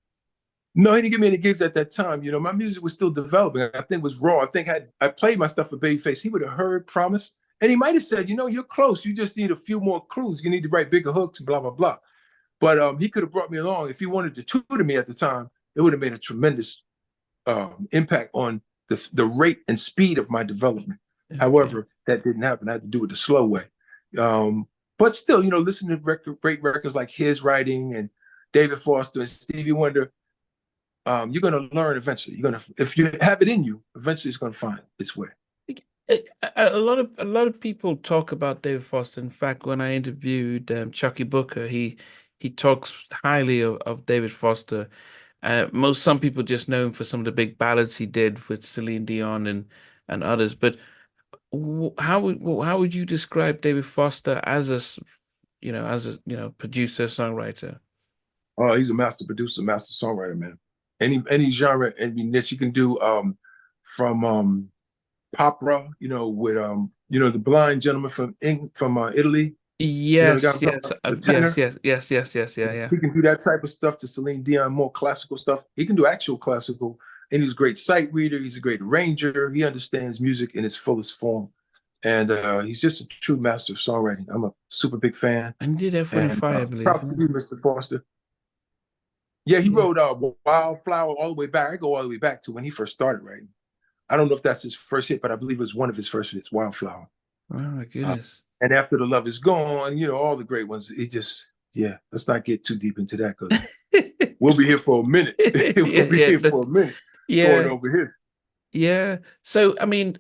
No, he didn't give me any gigs at that time. My music was still developing. I think it was raw. I think I played my stuff for Babyface. He would have heard Promise. And he might have said, you're close. You just need a few more clues. You need to write bigger hooks and blah, blah, blah. But he could have brought me along. If he wanted to tutor me at the time, it would have made a tremendous impact on the rate and speed of my development. Okay. However, that didn't happen. I had to do it the slow way. But still, listening to great records like his writing and David Foster and Stevie Wonder, you're going to learn eventually. If you have it in you, eventually it's going to find its way. A lot of people talk about David Foster. In fact, when I interviewed Chucky Booker, he talks highly of David Foster. Some people just know him for some of the big ballads he did with Celine Dion and others. But how would you describe David Foster as a producer, songwriter? Oh, he's a master producer, master songwriter, man. Any genre, any niche you can do, from opera, with the blind gentleman from Italy. Yes, yes. He can do that type of stuff to Celine Dion, more classical stuff. He can do actual classical, and he's a great sight reader. He's a great arranger. He understands music in its fullest form, and he's just a true master of songwriting. I'm a super big fan. And did F45, I believe. Proud to you, Mr. Foster. Yeah, he wrote Wildflower all the way back. I go all the way back to when he first started writing. I don't know if that's his first hit, but I believe it was one of his first hits, Wildflower. Oh my goodness. And After the Love Is Gone, you know, all the great ones. It just, yeah, let's not get too deep into that because we'll be here for a minute. We'll be here for a minute going over here. Yeah. So I mean,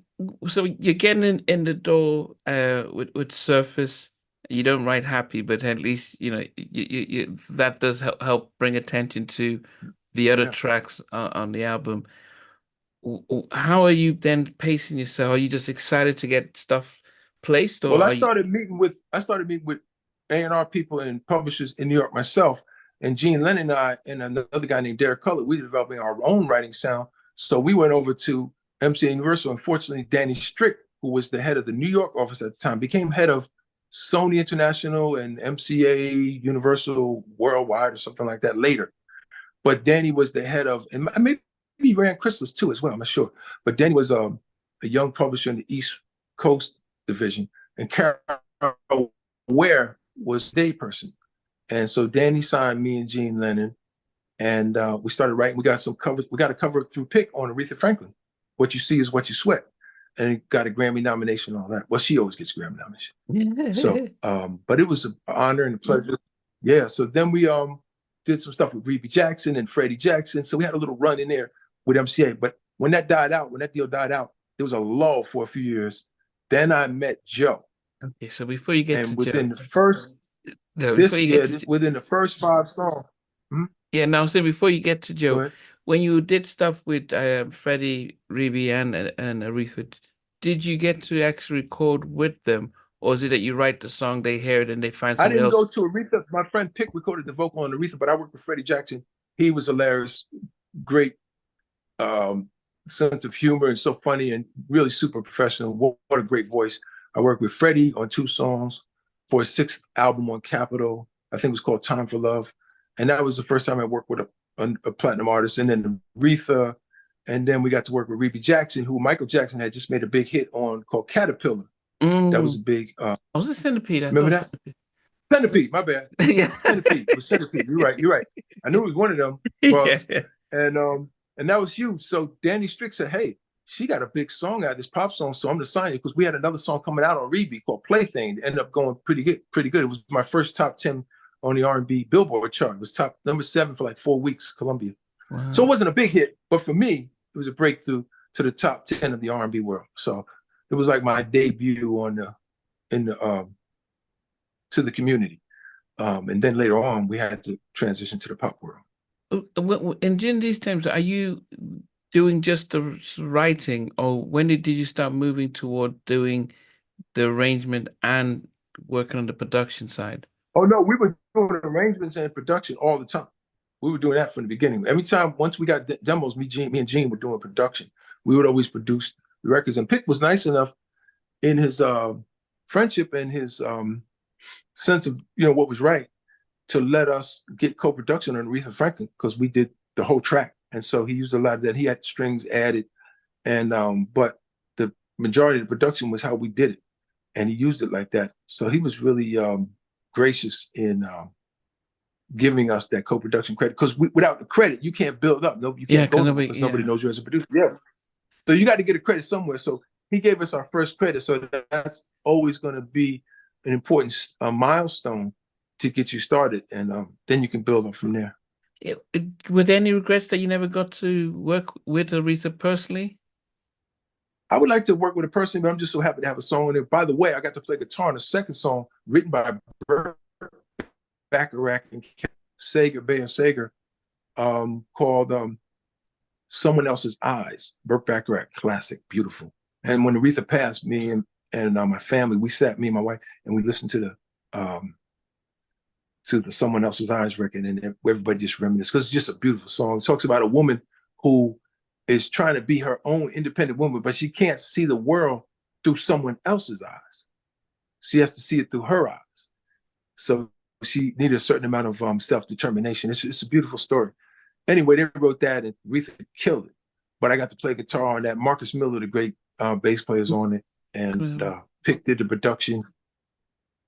so you're getting in the door with Surface. You don't write happy, but at least you know you that does help bring attention to the other tracks on the album. How are you then pacing yourself? Are you just excited to get stuff placed, or Well, are you? I started meeting with A&R people and publishers in New York myself, and Gene Lennon and I and another guy named Derek Cullett, we were developing our own writing sound. So we went over to MCA Universal. Unfortunately, Danny Strick, who was the head of the New York office at the time, became head of Sony International and MCA Universal Worldwide or something like that later. But Danny was the head of, and maybe he ran Chrysalis too as well, I'm not sure. But Danny was a young publisher in the East Coast division, and Carol Ware was the day person. And so Danny signed me and Gene Lennon, and we started writing. We got some covers. We got a cover through Pick on Aretha Franklin. What You See Is What You Sweat, and it got a Grammy nomination and all that. Well, she always gets Grammy nomination. So, but it was an honor and a pleasure. Yeah. So then we did some stuff with Rebe Jackson and Freddie Jackson. So we had a little run in there with MCA. But when that deal died out, there was a lull for a few years. Then I met Joe. Okay, so before you get and to within Joe, the first within the first 5 songs. Yeah, now so before you get to Joe, Go when you did stuff with Freddie, Rebe, and Aretha, did you get to actually record with them, or is it that you write the song, they hear it, and they find I somebody didn't else? go to Aretha. My friend Pick recorded the vocal on Aretha, but I worked with Freddie Jackson. He was hilarious, great sense of humor, and so funny, and really super professional. What a great voice. I worked with Freddie on 2 songs for his 6th album on Capitol. I think it was called Time for Love. And that was the first time I worked with a platinum artist. And then Aretha. And then we got to work with Rebe Jackson, who Michael Jackson had just made a big hit on called Caterpillar. That was a big. Was it Centipede? Remember that? Centipede, my bad. Yeah. Centipede. It was Centipede. You're right. I knew it was one of them. Yeah. And that was huge. So Danny Strick said, hey, she got a big song out, this pop song, so I'm gonna sign you, because we had another song coming out on Rebe called Plaything. It ended up going pretty good. It was my first top 10 on the R&B Billboard chart. It was top number 7 for like 4 weeks, Columbia. Wow. So it wasn't a big hit, but for me, it was a breakthrough to the top 10 of the R&B world. So it was like my debut to the community. And then later on, we had to transition to the pop world. And in these times, are you doing just the writing, or when did you start moving toward doing the arrangement and working on the production side? Oh no, we were doing arrangements and production all the time. We were doing that from the beginning. Every time, once we got demos, me and Gene were doing production. We would always produce the records. And Pick was nice enough in his friendship and his sense of what was right to let us get co-production on Aretha Franklin, because we did the whole track. And so he used a lot of that. He had strings added, and but the majority of the production was how we did it, and he used it like that. So he was really gracious in giving us that co-production credit, because without the credit, you can't build up. You can't go because nobody knows you as a producer. Yeah, so you got to get a credit somewhere. So he gave us our first credit. So that's always going to be an important milestone to get you started, and then you can build up from there. Were there any regrets that you never got to work with Aretha personally? I would like to work with a person, but I'm just so happy to have a song on there. By the way, I got to play guitar on the second song written by Burt Bacharach and Sager, called Someone Else's Eyes. Burt Bacharach, classic, beautiful. And when Aretha passed, me and my family, me and my wife, and we listened to the Someone Else's Eyes record, and everybody just reminisced, because it's just a beautiful song. It talks about a woman who is trying to be her own independent woman, but she can't see the world through someone else's eyes. She has to see it through her eyes. So she needed a certain amount of self-determination. It's a beautiful story. Anyway, they wrote that, and Aretha killed it. But I got to play guitar on that. Marcus Miller, the great bass players on it, and Pick did the production.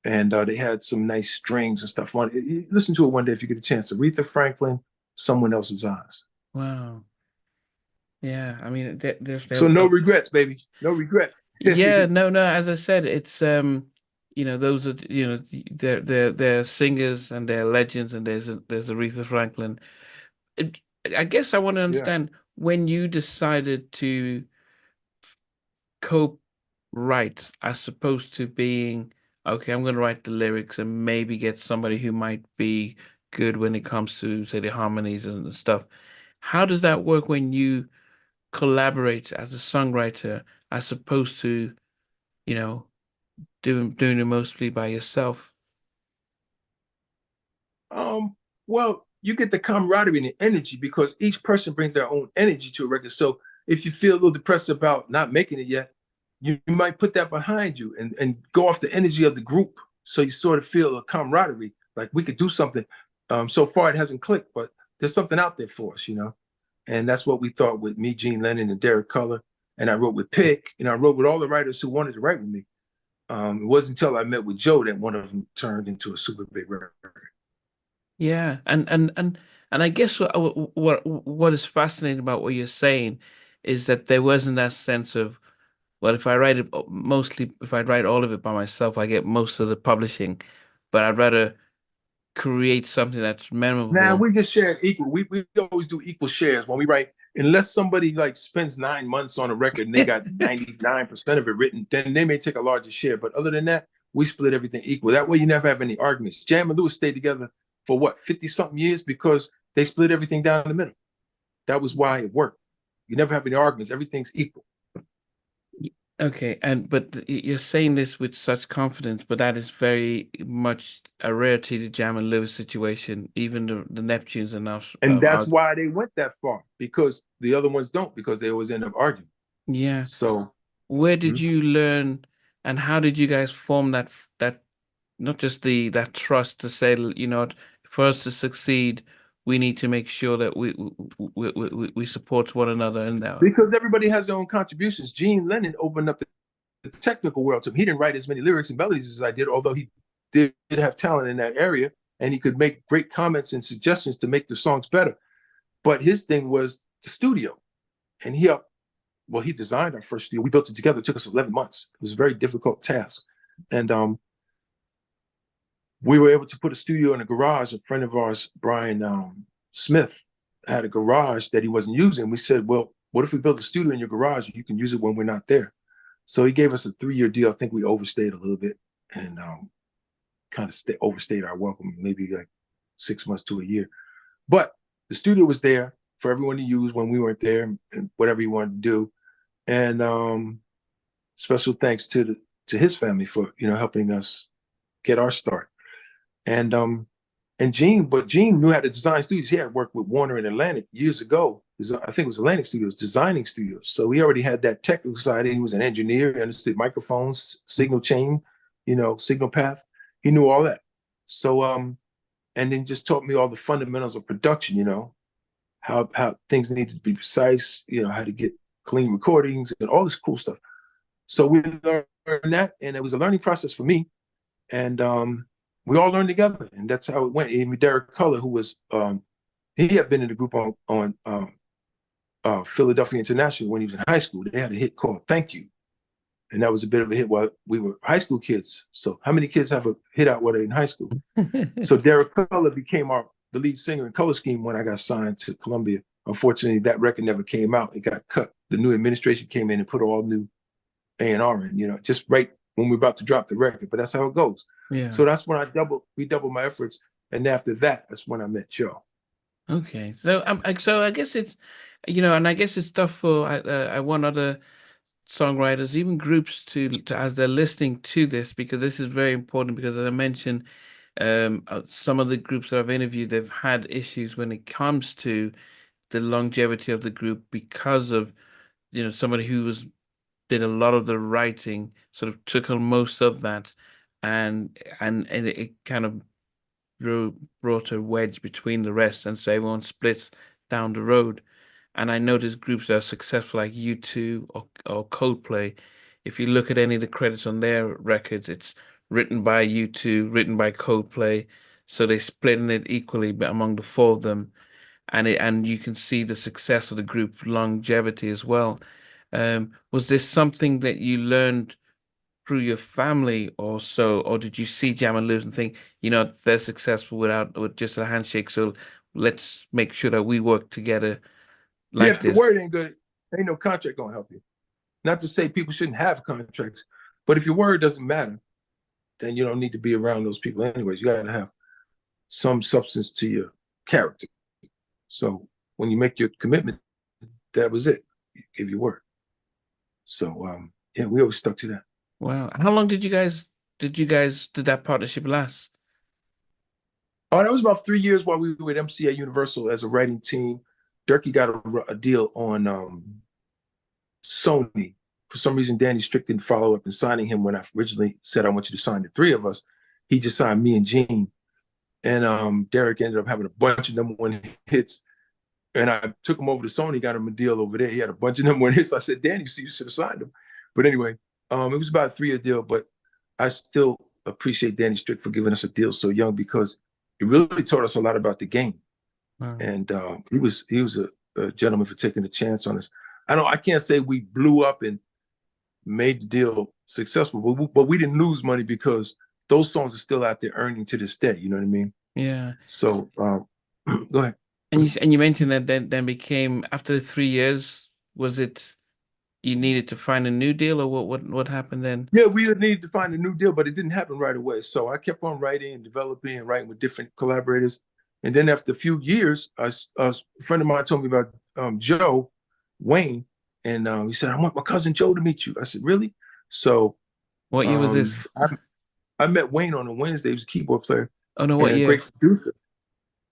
And they had some nice strings and stuff on it. Listen to it one day if you get a chance. Aretha Franklin, Someone Else's Eyes. Wow. Yeah, I mean, So no regrets, baby. No regret. yeah, no, no. As I said, it's those are they're singers and they're legends, and there's Aretha Franklin. It, I guess I want to Yeah. understand when you decided to co-write as opposed to being, okay, I'm going to write the lyrics and maybe get somebody who might be good when it comes to, say, the harmonies and stuff. How does that work when you collaborate as a songwriter as opposed to, you know, doing it mostly by yourself? Um, well, you get the camaraderie and the energy because each person brings their own energy to a record. So if you feel a little depressed about not making it yet, you might put that behind you and go off the energy of the group. So you sort of feel a camaraderie, like we could do something. So far it hasn't clicked, but there's something out there for us, you know? And that's what we thought with me, Gene Lennon, and Derek Culler. And I wrote with Pick, and I wrote with all the writers who wanted to write with me. It wasn't until I met with Joe that one of them turned into a super big record. Yeah, and I guess what is fascinating about what you're saying is that there wasn't that sense of, well, if I write it mostly, if I write all of it by myself, I get most of the publishing, but I'd rather create something that's Now memorable. we just share equal. We always do equal shares when we write. Unless somebody like spends 9 months on a record and they got 99% of it written, then they may take a larger share. But other than that, we split everything equal. That way you never have any arguments. Jam and Lewis stayed together for what, 50 something years because they split everything down the middle. That was why it worked. You never have any arguments. Everything's equal. Okay, and but you're saying this with such confidence, but that is very much a rarity, the Jam and Lewis situation. Even the Neptunes are now And that's out. why they went that far because the other ones don't, because they always end up arguing. Yeah. So, Where did mhm. you learn, and how did you guys form that not just the that trust to say, you know, what, for us to succeed, we need to make sure that we support one another in there. Because everybody has their own contributions. Gene Lennon opened up the technical world to him. He didn't write as many lyrics and melodies as I did, although he did have talent in that area and he could make great comments and suggestions to make the songs better. But his thing was the studio. And he designed our first studio. We built it together. It took us 11 months. It was a very difficult task. And we were able to put a studio in a garage. A friend of ours, Brian Smith, had a garage that he wasn't using. We said, well, what if we build a studio in your garage and you can use it when we're not there? So he gave us a 3-year deal. I think we overstayed a little bit and kind of overstayed our welcome, maybe like 6 months to a year. But the studio was there for everyone to use when we weren't there and whatever he wanted to do. And special thanks to his family for helping us get our start. And Gene knew how to design studios. He had worked with Warner and Atlantic years ago. I think it was Atlantic Studios, designing studios. So he already had that technical side. He was an engineer. He understood microphones, signal chain, signal path. He knew all that. So and then just taught me all the fundamentals of production. How things needed to be precise. How to get clean recordings and all this cool stuff. So we learned that, and it was a learning process for me. And we all learned together, and that's how it went. Even Derek Culler, who was he had been in the group on Philadelphia International when he was in high school. They had a hit called "Thank You," and that was a bit of a hit while we were high school kids. So how many kids have a hit out while they're in high school? So Derek Culler became the lead singer in Color Scheme when I got signed to Columbia. Unfortunately, that record never came out. It got cut. The new administration came in and put all new A&R in, just right when we were about to drop the record. But that's how it goes. Yeah. So that's when we doubled my efforts. And after that's when I met Joe. Okay. So I guess it's, and I guess it's tough for I want other songwriters, even groups to as they're listening to this, because this is very important because as I mentioned, some of the groups that I've interviewed, they've had issues when it comes to the longevity of the group because of, somebody who did a lot of the writing, sort of took on most of that, and it kind of brought a wedge between the rest, and so everyone splits down the road. And I noticed groups that are successful like U2 or Coldplay. If you look at any of the credits on their records, it's written by U2, written by Coldplay. So they're splitting it equally among the four of them. and you can see the success of the group longevity as well. Was this something that you learned through your family or so, or did you see Jam and Lose and think, they're successful with just a handshake, so let's make sure that we work together Yeah, like if your this? word ain't good, ain't no contract gonna help you. Not to say people shouldn't have contracts, but if your word doesn't matter, then you don't need to be around those people anyways. You gotta have some substance to your character. So when you make your commitment, that was it. You give your word. So yeah, we always stuck to that. Wow. How long did that partnership last? Oh, that was about 3 years while we were at MCA Universal as a writing team. Durkee got a deal on Sony. For some reason, Danny Strick didn't follow up in signing him when I originally said I want you to sign the three of us. He just signed me and Gene. And Derek ended up having a bunch of #1 hits. And I took him over to Sony, got him a deal over there. He had a bunch of #1 hits. I said, Danny, you should have signed him. But anyway, it was about a 3-year deal, but I still appreciate Danny Strick for giving us a deal so young because it really taught us a lot about the game. Wow. And he was a gentleman for taking a chance on us. I can't say we blew up and made the deal successful, but we didn't lose money because those songs are still out there earning to this day. You know what I mean? Yeah. So go ahead. And you mentioned that then became after the 3 years, was it you needed to find a new deal or what happened then? Yeah, we needed to find a new deal, but it didn't happen right away. So I kept on writing and developing and writing with different collaborators. And then after a few years, a friend of mine told me about Joe Wayne, and he said, "I want my cousin Joe to meet you." I said, "Really?" So What year was this? I met Wayne on a Wednesday. He was a keyboard player Oh no, and what a year? great producer.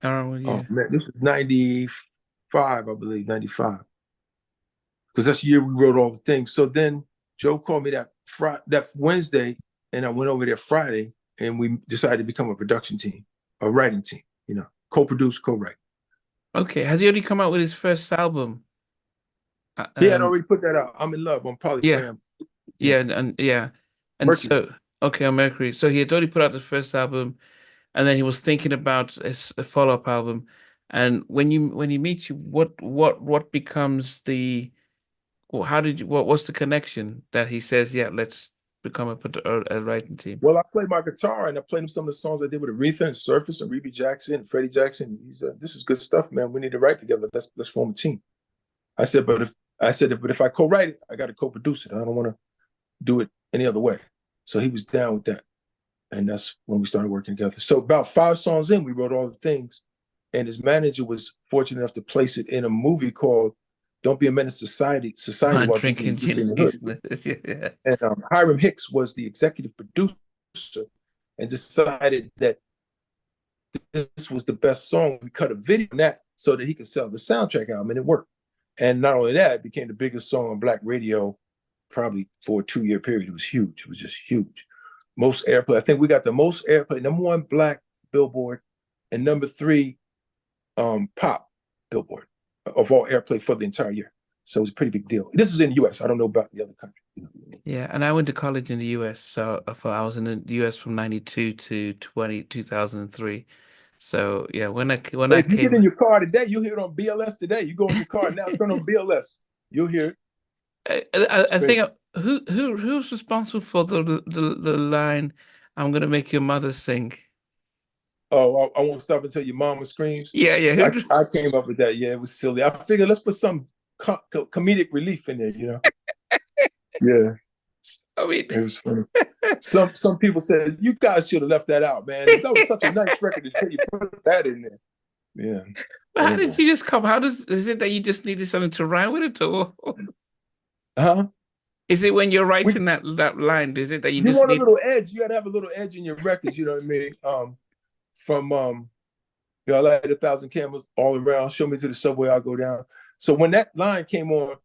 I don't know what Oh year. man, this was 95, I believe, 95. Because that's the year we wrote all the things. So then Joe called me that Wednesday, and I went over there Friday, and we decided to become a production team, a writing team, co-produce, co-write. Okay, has he already come out with his first album? He had already put that out. I'm in love on Yeah, Polygram. Yeah, and Mercury. so okay on Mercury. So he had already put out the first album, and then he was thinking about a follow-up album. And when he meets you, what becomes the well, how did you what's the connection that he says, yeah, let's become a writing team? Well, I played my guitar, and I played him some of the songs I did with Aretha and Surface and Reby Jackson and Freddie Jackson. He said, "This is good stuff, man. We need to write together. Let's form a team." I said, but if I co-write it, I got to co-produce it. I don't want to do it any other way. So he was down with that. And that's when we started working together. So about 5 songs in, we wrote all the things. And his manager was fortunate enough to place it in a movie called Don't Be a Menace to Society Not While Drinking drinking Juice gin. in the Hood. Yeah. And Hiram Hicks was the executive producer and decided that this was the best song. We cut a video on that so that he could sell the soundtrack album, and it worked. And not only that, it became the biggest song on Black radio probably for a 2-year period. It was huge. It was just huge. Most airplay. I think we got the most airplay. #1 Black Billboard, and #3 Pop Billboard of all airplay for the entire year. So it was a pretty big deal. This is in the U.S. I don't know about the other country. Yeah, and I went to college in the US, so I was in the US from 92 to 2003. So yeah, when Hey, I if you get came, in your car today, you'll hear it on BLS today. You go in your car now, turn on BLS. You'll hear it. I Great. think who's responsible for the line, "I'm gonna make your mother sing." Oh, I won't stop until your mama screams. Yeah, yeah. I came up with that. Yeah, it was silly. I figured let's put some comedic relief in there. Yeah, I mean, it was funny. Some people said you guys should have left that out, man. That was such a nice record until you put that in there. Yeah. how did you just come? Is it that you just needed something to rhyme with it, or Uh-huh. is it when you're We, writing that line? Is it that you you just want a need? little edge. You got to have a little edge in your records. You know what I mean? From I light 1,000 candles all around. Show me to the subway, I'll go down. So when that line came on,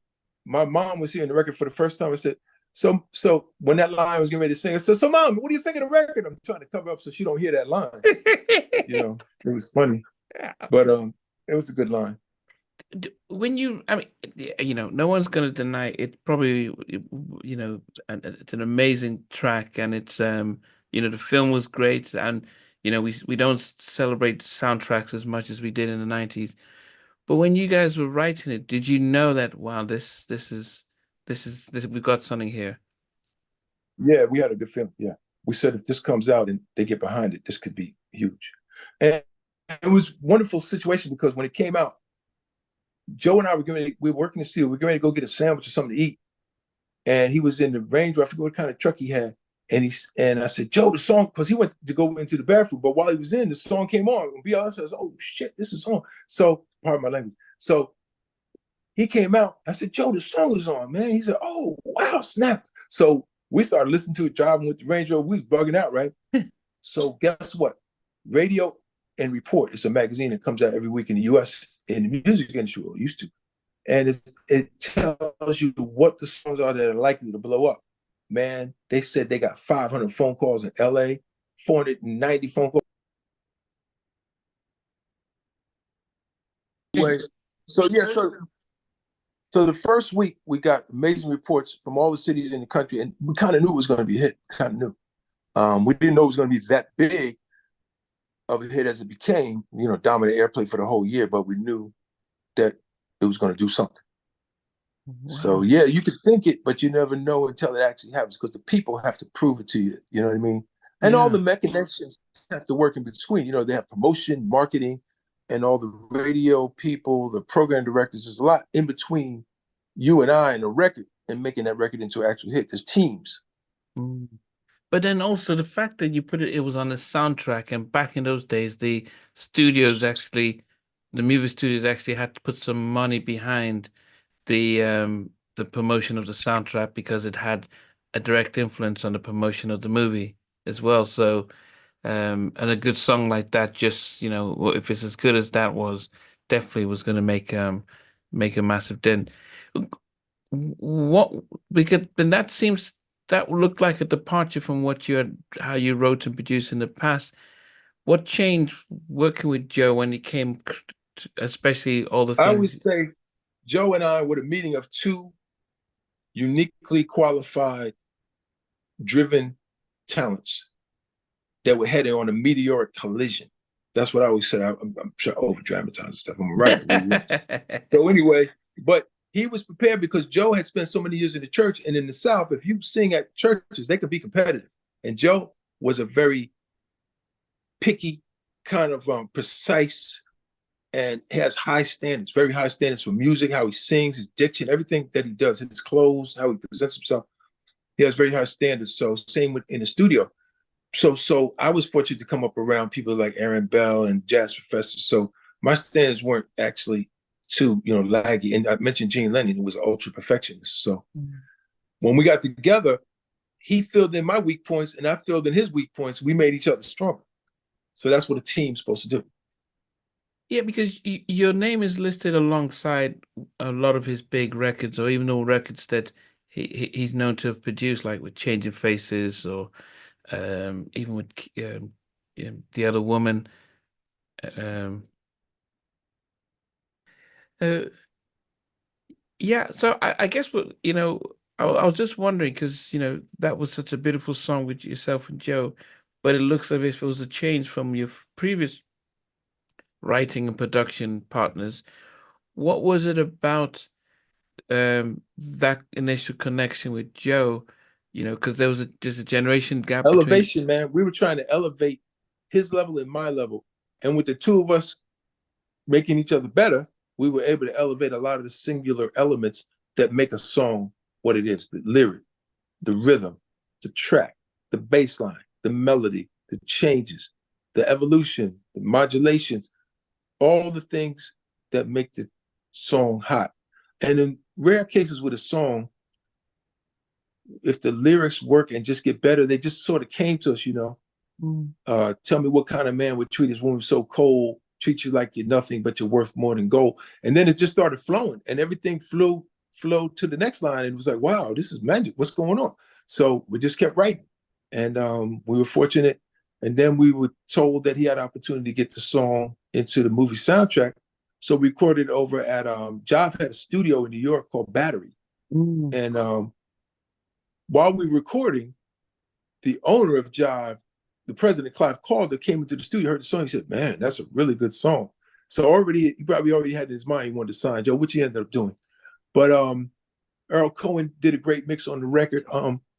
my mom was hearing the record for the first time. I said, so when that line was getting ready to sing, I said, so mom, what do you think of the record? I'm trying to cover up so she don't hear that line. It was funny, but it was a good line. I mean, no one's going to deny it. Probably, it's an amazing track, and it's the film was great, and we don't celebrate soundtracks as much as we did in the 90s. But when you guys were writing it, did you know that wow, this we've got something here? Yeah, we had a good feeling. Yeah, we said if this comes out and they get behind it, this could be huge. And it was a wonderful situation because when it came out, Joe and I we were working in the studio. We were getting ready to go get a sandwich or something to eat, and he was in the Range Rover. I forget what kind of truck he had. And I said, Joe, the song, because he went to go into the bathroom, but while he was in, the song came on. And be honest, I was, oh shit, this is on. So, pardon my language. So he came out. I said, Joe, the song is on, man. He said, oh wow, snap. So we started listening to it, driving with the Range Rover. We was bugging out, right? So guess what? Radio and Report. It's a magazine that comes out every week in the U.S. in the music industry, or used to, and it tells you what the songs are that are likely to blow up. Man, they said they got 500 phone calls in LA, 490 phone calls. Anyway, so yeah, so the first week we got amazing reports from all the cities in the country, and we kind of knew it was going to be a hit. Kind of knew. We didn't know it was going to be that big of a hit as it became. You know, dominant airplay for the whole year, but we knew that it was going to do something. Wow. So yeah, you can think it, but you never know until it actually happens because the people have to prove it to you. You know what I mean? And all the mechanisms have to work in between. You know, they have promotion, marketing, and all the radio people, the program directors. There's a lot in between you and I and the record and making that record into an actual hit. There's teams. Mm. But then also the fact that you put it was on the soundtrack, and back in those days, the movie studios actually had to put some money behind the promotion of the soundtrack because it had a direct influence on the promotion of the movie as well. So, and a good song like that, just if it's as good as that was, definitely was going to make a massive dent. What because then that looked like a departure from how you wrote and produced in the past. What changed working with Joe when it came, especially all the I things? always say Joe and I were the meeting of two uniquely qualified, driven talents that were heading on a meteoric collision. That's what I always say. I'm sure I over dramatize stuff. I'm a writer. So anyway, but he was prepared because Joe had spent so many years in the church, and in the South, if you sing at churches, they could be competitive. And Joe was a very picky, kind of precise, and has high standards, very high standards for music, how he sings, his diction, everything that he does, his clothes, how he presents himself. He has very high standards. So same with in the studio. So I was fortunate to come up around people like Aaron Bell and jazz professors. So my standards weren't actually too, laggy. And I mentioned Gene Lennon, who was an ultra perfectionist. So when we got together, he filled in my weak points and I filled in his weak points. We made each other stronger. So that's what a team's supposed to do. Yeah, because your name is listed alongside a lot of his big records, or even all records that he's known to have produced, like with Changing Faces, or even with the other woman. Um, uh, yeah, so I guess I was just wondering because that was such a beautiful song with yourself and Joe, but it looks as if it was a change from your previous writing and production partners. What was it about that initial connection with Joe? Because there's a generation gap between. Elevation, man. We were trying to elevate his level and my level. And with the two of us making each other better, we were able to elevate a lot of the singular elements that make a song what it is: the lyric, the rhythm, the track, the bass line, the melody, the changes, the evolution, the modulations, all the things that make the song hot. And in rare cases with a song, if the lyrics work and just get better, they just sort of came to us. Tell me what kind of man would treat his woman so cold, treat you like you're nothing, but you're worth more than gold. And then it just started flowing, and everything flowed to the next line. And it was like, wow, this is magic. What's going on? So we just kept writing, and we were fortunate. And then we were told that he had an opportunity to get the song into the movie soundtrack. So we recorded over at Jive had a studio in New York called Battery. And while we were recording, the owner of Jive, the president, Clive Calder, came into the studio, heard the song. He said, man, that's a really good song. So he probably already had in his mind he wanted to sign Joe, which he ended up doing. But Earl Cohen did a great mix on the record.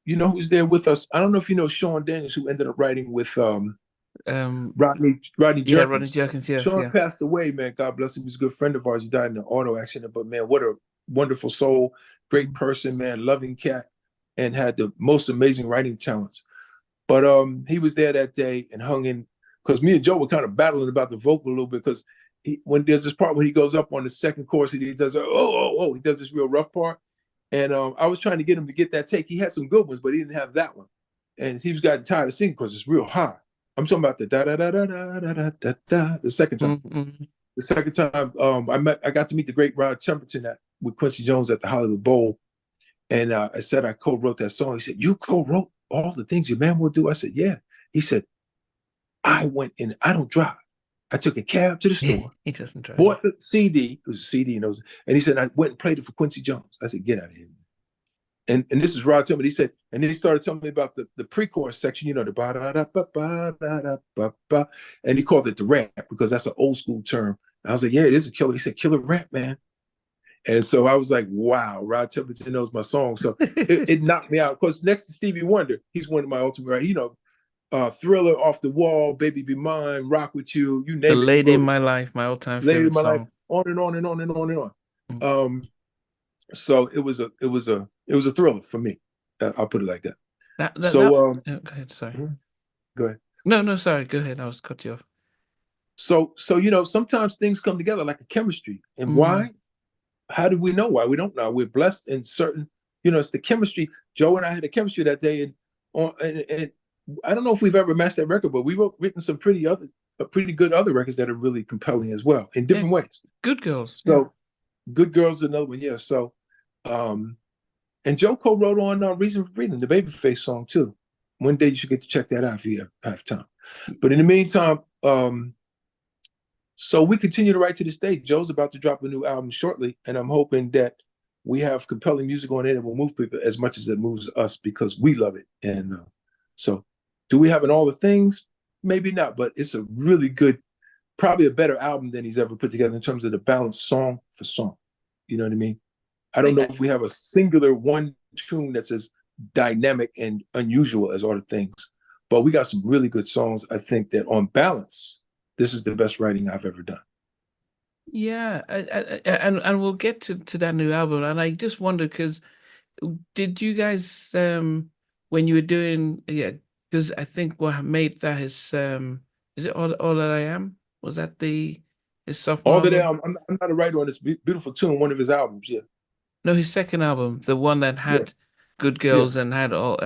You know who's there with us? I don't know if you know Sean Daniels, who ended up writing with Rodney Yeah, Rodney Jerkins. Jerkins. Yeah, Sean yeah. passed away, man. God bless him. He's a good friend of ours. He died in an auto accident, but man, what a wonderful soul, great person, man, loving cat, and had the most amazing writing talents. But he was there that day and hung in, because me and Joe were kind of battling about the vocal a little bit, because when there's this part where he goes up on the second chorus, he does he does this real rough part. And I was trying to get him to get that take. He had some good ones, but he didn't have that one. And he was getting tired of singing because it's real high. I'm talking about the da da da da da da da da. The second time. Mm-hmm. The second time, I got to meet the great Rod Temperton with Quincy Jones at the Hollywood Bowl, and I said I co-wrote that song. He said, "You co-wrote all the things your man will do?" I said, "Yeah." He said, "I went in. I don't drive. I took a cab to the store. He doesn't drive. Bought the CD. It was a CD, and he said I went and played it for Quincy Jones." I said, "Get out of here." And this is Rod Temperton. He said, and then he started telling me about the pre-chorus section, the ba da da ba ba da da ba ba, and he called it the rap because that's an old school term. I was like, "Yeah, it is a killer." He said, "Killer rap, man." And so I was like, "Wow, Rod Temperton knows my song." So it knocked me out. Of course, next to Stevie Wonder, he's one of my ultimate, right? Thriller, Off the Wall, Baby Be Mine, Rock With You, you The name it. Lady in My Life, my all-time Lady in favorite My Life, song. on and on and on and on and on. Mm. So it was a thriller for me. I'll put it like that. Go ahead. Sorry. Go ahead. No, sorry. Go ahead. I was cut you off. So sometimes things come together like a chemistry. And why? How do we know why? We don't know. We're blessed in certain, it's the chemistry. Joe and I had a chemistry that day, and I don't know if we've ever matched that record, but we've written some pretty good other records that are really compelling as well in different ways. Good Girls. So Good Girls is another one, yeah. So and Joe co-wrote on Reason for Breathing, the Babyface song too. One day you should get to check that out if you have time. But in the meantime, so we continue to write to this day. Joe's about to drop a new album shortly, and I'm hoping that we have compelling music on it that will move people as much as it moves us because we love it. And so do we have all the things? Maybe not, but it's a really good, probably a better album than he's ever put together in terms of the balance song for song. You know what I mean? I don't know if we have a singular one tune that's as dynamic and unusual as other things, but we got some really good songs. I think that on balance, this is the best writing I've ever done. Yeah, and we'll get to that new album. And I just wonder, because did you guys when you were doing because I think what made that is it All That I Am? Was that his sophomore All That I album? Am. I'm not a writer on this beautiful tune, one of his albums, yeah. No, his second album, the one that had Good Girls and had all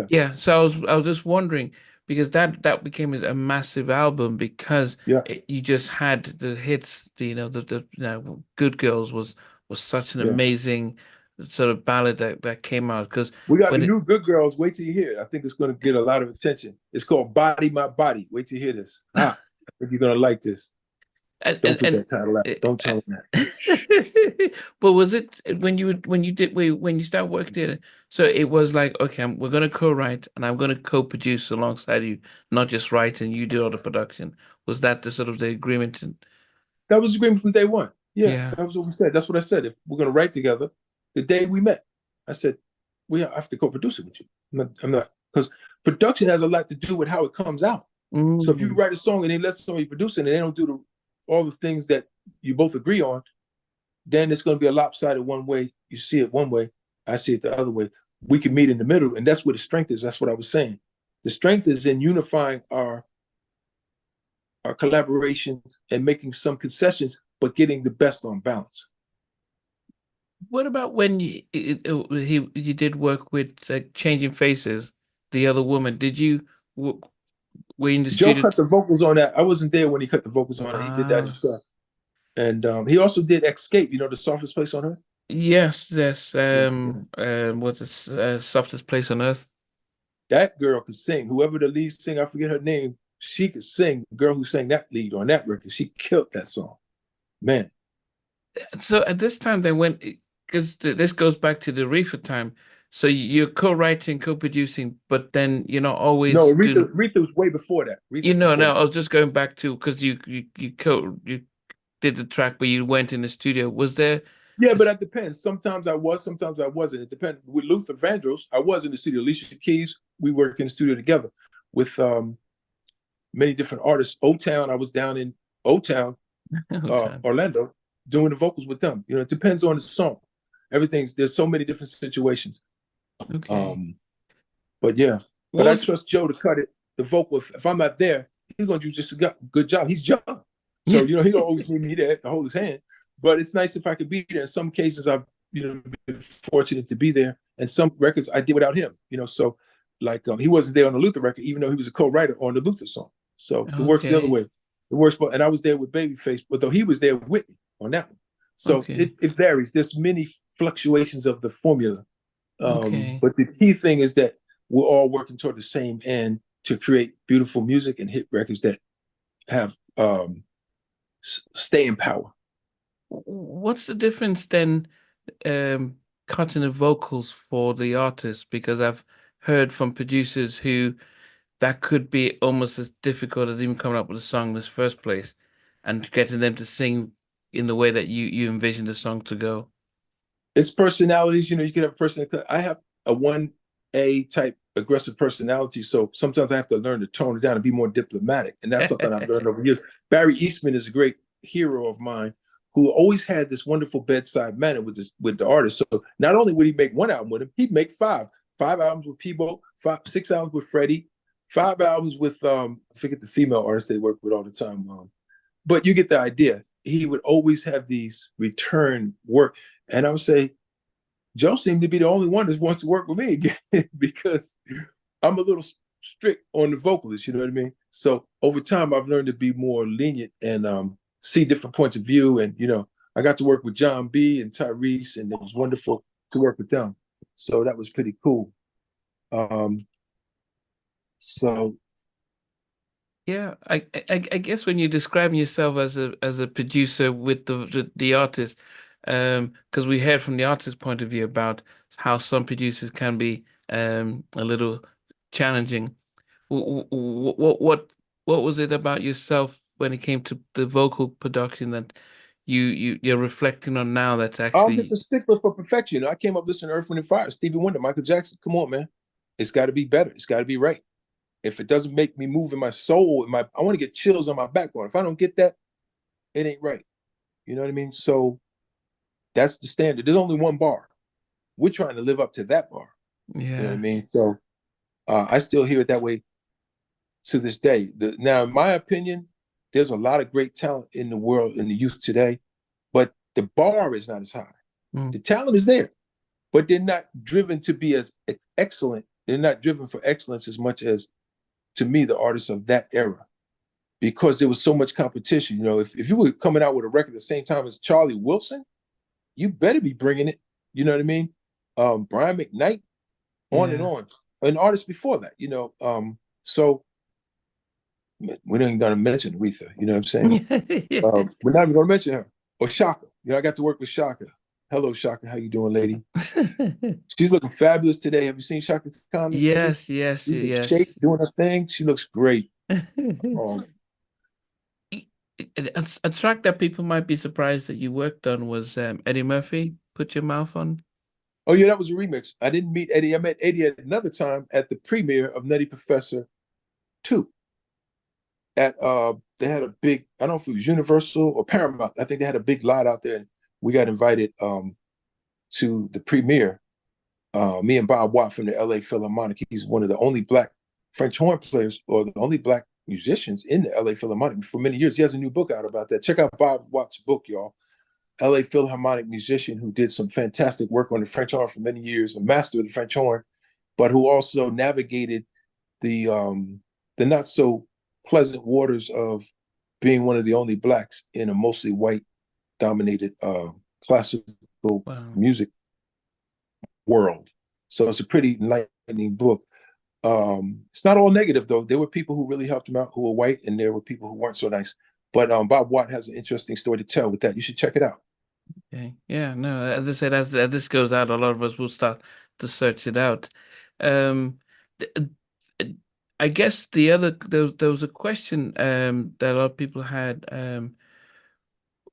yeah. So I was just wondering, because that became a massive album because you just had the hits, the Good Girls was such an amazing sort of ballad that came out. Because we got the new Good Girls. Wait till you hear it. I think it's going to get a lot of attention. It's called Body My Body. Wait till you hear this. I think you're going to like this. Don't put that title out. Don't tell them that. But was it when you start working it? So it was like, okay, we're gonna co-write and I'm gonna co-produce alongside you, not just write and you do all the production. Was that the sort of the agreement? That was the agreement from day one. Yeah, that was what we said. That's what I said. If we're gonna write together, the day we met, I said we have to co-produce it with you. I'm not because production has a lot to do with how it comes out. So if you write a song and they let somebody produce it and they don't do all the things that you both agree on, then it's going to be a lopsided one way. You see it one way, I see it the other way. We can meet in the middle, and that's where the strength is. That's what I was saying. The strength is in unifying our collaborations and making some concessions, but getting the best on balance. What about when you did work with Changing Faces, the other woman? Did you were in the Joe studio? cut the vocals on that. I wasn't there when he cut the vocals on it. He did that himself. And he also did Escape, The Softest Place on Earth? Yes. What's the Softest Place on Earth? That girl could sing. Whoever the lead singer, I forget her name, she could sing. The girl who sang that lead on that record, she killed that song. Man. So at this time, they went, because this goes back to the Reefer time. So you're co-writing, co-producing, but then you're not No, always doing. Aretha was way before that. You Aretha's know, before no, that. I was just going back to because you did the track, but you went in the studio. Was there? Yeah, but that depends. Sometimes I was, sometimes I wasn't. It depends. With Luther Vandross, I was in the studio. Alicia Keys, we worked in the studio together with many different artists. O-Town, I was down in O-Town, Oh, time. Orlando, doing the vocals with them. You know, it depends on the song. There's so many different situations. Okay. But yeah, but What I was? trust Joe to cut it, the vocal. If I'm not there, he's going to do just a good job. He's young. So, Yeah. you know, he don't always need me there to hold his hand. But it's nice if I could be there. In some cases, I've, been fortunate to be there. And some records I did without him, so like he wasn't there on the Luther record, even though he was a co-writer on the Luther song. So it works the other Okay. way. It works, and I was there with Babyface, but though he was there with me on that one. So Okay. it varies. There's many fluctuations of the formula. Okay. But the key thing is that we're all working toward the same end to create beautiful music and hit records that have stay in power. What's the difference then, cutting the vocals for the artist? Because I've heard from producers who that could be almost as difficult as even coming up with a song in this first place and getting them to sing in the way that you envision the song to go. It's personalities. You can have a person. I have a 1A type aggressive personality, so sometimes I have to learn to tone it down and be more diplomatic, and that's something I've learned over years. Barry Eastman is a great hero of mine who always had this wonderful bedside manner with the artist. So not only would he make one album with him, he'd make five albums with Peebo, 6 albums with Freddie, 5 albums with I forget the female artist they work with all the time. But you get the idea. He would always have these return work. And I would say, Joe seemed to be the only one that wants to work with me again because I'm a little strict on the vocalist, you know what I mean? So over time, I've learned to be more lenient and see different points of view. And, I got to work with John B. and Tyrese, and it was wonderful to work with them. So that was pretty cool. So Yeah, I guess when you're describing yourself as a producer with the artist, because we heard from the artist's point of view about how some producers can be a little challenging. What was it about yourself when it came to the vocal production that you're reflecting on now that I'm just actually, a stickler for perfection. I came up listening to Earth, Wind, and Fire, Stevie Wonder, Michael Jackson. Come on, man. It's got to be better. It's got to be right. If it doesn't make me move in my soul, I want to get chills on my backbone. If I don't get that, it ain't right. You know what I mean? So that's the standard. There's only one bar. We're trying to live up to that bar. You know what I yeah, mean? So I still hear it that way to this day. Now, in my opinion, there's a lot of great talent in the world, in the youth today, but the bar is not as high. mm, The talent is there, but they're not driven to be as excellent. They're not driven for excellence as much as, to me, the artists of that era, because there was so much competition. If you were coming out with a record at the same time as Charlie Wilson, you better be bringing it. You know what I mean? Brian McKnight, on and yeah, on, and artists before that. So we're not even going to mention Aretha. You know what I'm saying? We're not even going to mention her or Shaka. I got to work with Shaka. Hello, Shaka. How you doing, lady? She's looking fabulous today. Have you seen Shaka Khan lately? Yes, yes, She's in shape, yes. doing her thing. She looks great. Um, A track that people might be surprised that you worked on was Eddie Murphy, Put Your Mouth On. oh yeah, that was a remix. I didn't meet Eddie. I met Eddie at another time at the premiere of Nutty Professor 2. They had a big, I don't know if it was Universal or Paramount. I think they had a big lot out there, and we got invited to the premiere. Me and Bob Watt from the LA Philharmonic. He's one of the only black French horn players, or the only black musicians in the LA Philharmonic for many years. He has a new book out about that. Check out Bob Watt's book, y'all. LA Philharmonic musician who did some fantastic work on the French horn for many years, a master of the French horn, but who also navigated the not so pleasant waters of being one of the only blacks in a mostly white dominated classical Wow. music world. So it's a pretty enlightening book. It's not all negative though. There were people who really helped him out who were white, and there were people who weren't so nice. But Bob Watt has an interesting story to tell with that. You should check it out. Okay. Yeah, no, as I said, as this goes out, a lot of us will start to search it out. Um, th- I guess there was a question that a lot of people had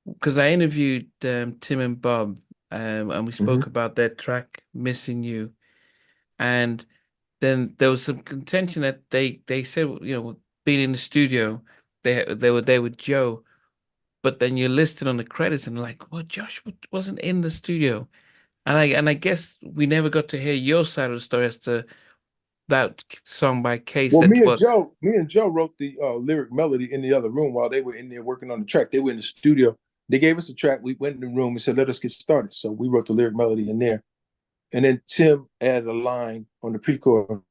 because I interviewed Tim and Bob and we spoke Hmm. about their track "Missing You," and then there was some contention that they said, being in the studio, they were there with Joe, but then you're listed on the credits and like, well, Josh wasn't in the studio, and I guess we never got to hear your side of the story as to that song by Case Well, that was. Me and Joe wrote the lyric melody in the other room while they were in there working on the track. They were in the studio. They gave us a track. We went in the room and said, "Let us get started." So we wrote the lyric melody in there, and then Tim added a line on the pre-chorus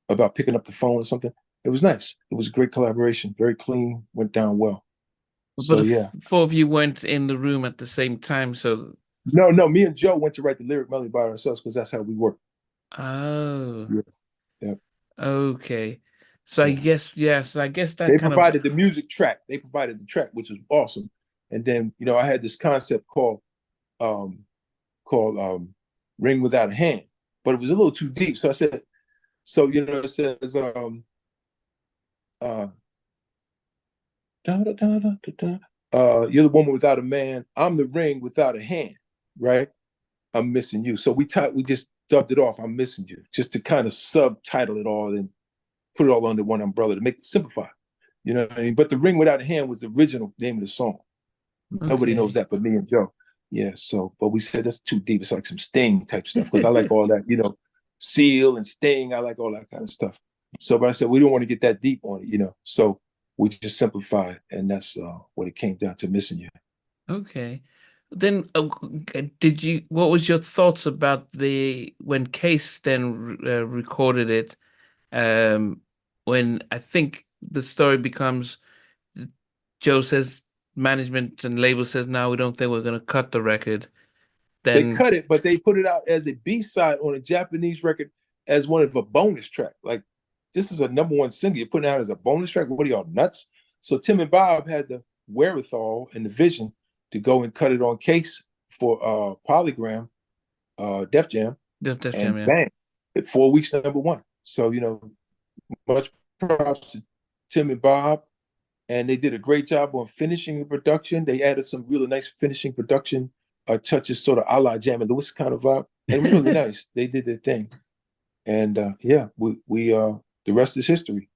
about picking up the phone or something. It was nice. It was a great collaboration, very clean, went down well. But So the yeah. four of you weren't in the room at the same time, so No, me and Joe went to write the lyric melody by ourselves because that's how we work. oh, Yeah, yeah, okay. So I yeah. guess yes, I guess that They kind of provided the music track. They provided the track, which was awesome. And then, I had this concept um called Ring Without a Hand, but it was a little too deep. So I said, it says uh da, da, da, da, da, da. You're the woman without a man. I'm the ring without a hand, right? I'm missing you. So we just dubbed it off. I'm missing you, just to kind of subtitle it all and put it all under one umbrella to make it simplify. You know what I mean? But the ring without a hand was the original name of the song. Nobody knows okay. that but me and Joe. Yeah. So, but we said that's too deep. It's like some Sting type stuff because I like all that. Seal and Sting. I like all that kind of stuff. So, but I said we don't want to get that deep on it. So we just simplified, and that's what it came down to, missing you. Okay. Then what was your thoughts about the when Case then recorded it? Um, when I think the story becomes Joe says management and label says, no, we don't think we're going to cut the record. They Then, cut it, but they put it out as a B-side on a Japanese record as one of a bonus track. Like, this is a number one single. You're putting it out as a bonus track. What are y'all, nuts? So Tim and Bob had the wherewithal and the vision to go and cut it on Case for Polygram, Def Jam, Def Jam, and yeah. bang, at 4 weeks number one. So, much props to Tim and Bob. And they did a great job on finishing the production. They added some really nice finishing production touches, sort of a la Jam and Lewis kind of vibe. And it was really nice. They did their thing. And yeah, we the rest is history,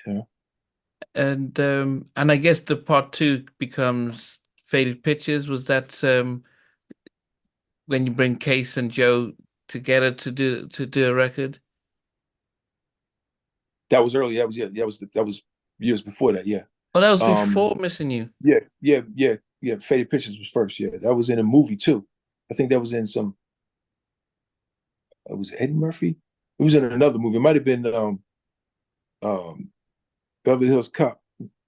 you know. And I guess the part two becomes Faded Pictures. Was that when you bring Case and Joe together to do a record? That was early. That was yeah, that was years before that, yeah. Oh, that was Um before Missing You. yeah. Faded Pictures was first, yeah. That was in a movie too. I think that was in some it was Eddie Murphy. It was in another movie. It might have been um Beverly Hills Cop.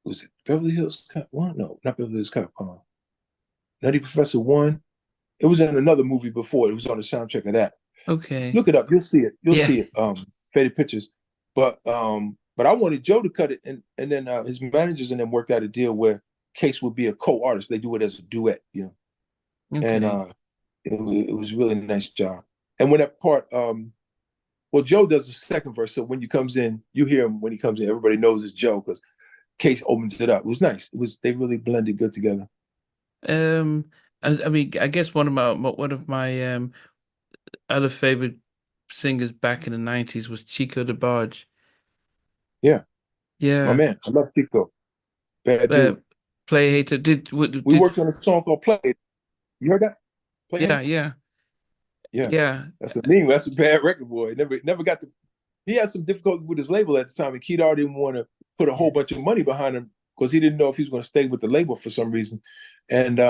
Was it Beverly Hills Cop 1? No, not Beverly Hills Cop. Nutty Professor 1. It was in another movie before. It was on the soundtrack of that. Okay. Look it up. You'll see it. You'll Yeah. see it. Faded Pictures. But I wanted Joe to cut it, and then his managers and them worked out a deal where Case would be a co-artist. They do it as a duet. And Okay. it was a really nice job. And when that part, well, Joe does the second verse, so when he comes in, you hear him when he comes in. Everybody knows it's Joe because Case opens it up. It was nice. They really blended good together. Um, I mean, I guess one of my other favorite singers back in the 90s was Chico DeBarge. Yeah, my Yeah. man. I love Chico. Bad Uh, dude. Play Hater We did worked on a song called Play. You heard that? Play yeah, Hater? yeah. Yeah. Yeah. That's a bad record, boy. Never got to. He had some difficulty with his label at the time, and Kedar didn't want to put a whole bunch of money behind him because he didn't know if he was going to stay with the label for some reason. And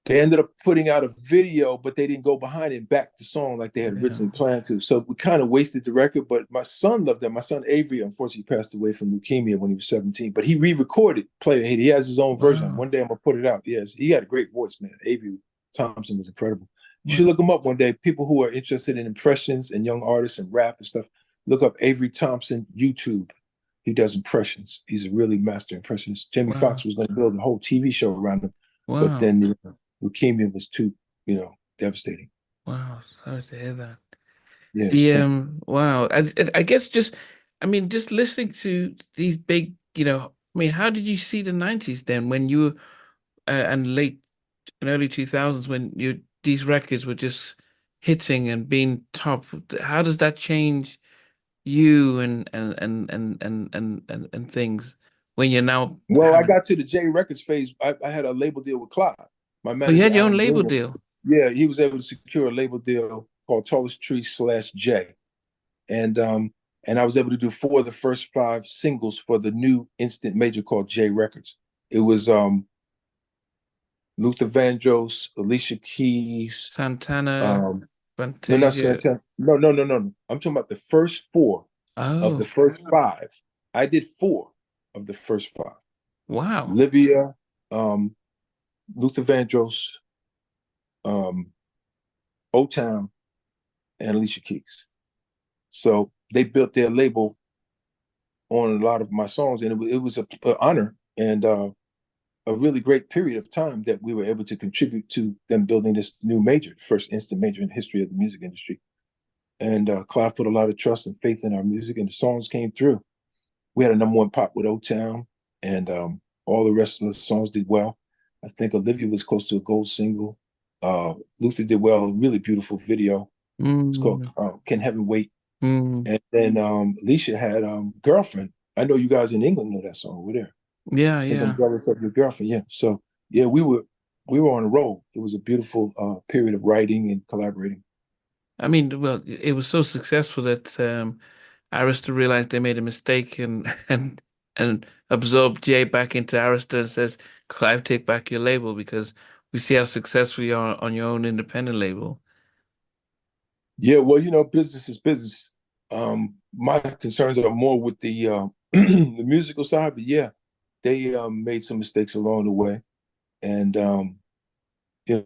they ended up putting out a video, but they didn't go behind it and back the song like they had Yeah. originally planned to. So we kind of wasted the record. But my son loved that. My son Avery, unfortunately, passed away from leukemia when he was 17. But he re-recorded "Play It." He has his own version. Wow. One day I'm gonna put it out. Yes, he had a great voice, man. Avery Thompson was incredible. You should Wow. look him up one day. People who are interested in impressions and young artists and rap and stuff, look up Avery Thompson YouTube. He does impressions. He's a really master impressionist. Jamie Wow. Foxx was going to build a whole TV show around him, but Wow. then leukemia was too, devastating. Wow, sorry to hear that. Yes, The thank you. wow, I guess just, I mean, just listening to these big, I mean, how did you see the 90s then when you were and late and early 2000s when these records were just hitting and being top? How does that change you and things when you're now Well, I having? got to the J Records phase. I had a label deal with Clive. My Oh, you manager, had your own Alan label Greenwood. deal. Yeah, he was able to secure a label deal called Tallest Tree / J. And and I was able to do 4 of the first 5 singles for the new instant major called J Records. It was Luther Vandross, Alicia Keys, Santana, um, no, not Fantasia. Santana. No, no, no, no, no. I'm talking about the first 4 of the Oh, first 5. I did 4 of the first 5. wow. Livia, um, Luther Vandross, um, O Town, and Alicia Keys. So they built their label on a lot of my songs, and it was an honor and a really great period of time that we were able to contribute to them building this new major, first instant major in the history of the music industry. And Clive put a lot of trust and faith in our music, and the songs came through. We had a #1 pop with O Town, and all the rest of the songs did well. I think Olivia was close to a gold single. Luther did well, a really beautiful video. It's called Mm, Can Heaven Wait? mm. And then Alicia had Girlfriend. I know you guys in England know that song over there. Yeah, I think I'm yeah. jealous of your girlfriend. Yeah. So yeah, we were on a roll. It was a beautiful period of writing and collaborating. I mean, well, it was so successful that Arista realized they made a mistake and and absorbed Jay back into Arista and says, Clive, take back your label because we see how successful you are on your own independent label. Yeah, well, business is business. My concerns are more with the the musical side, but yeah, they made some mistakes along the way, and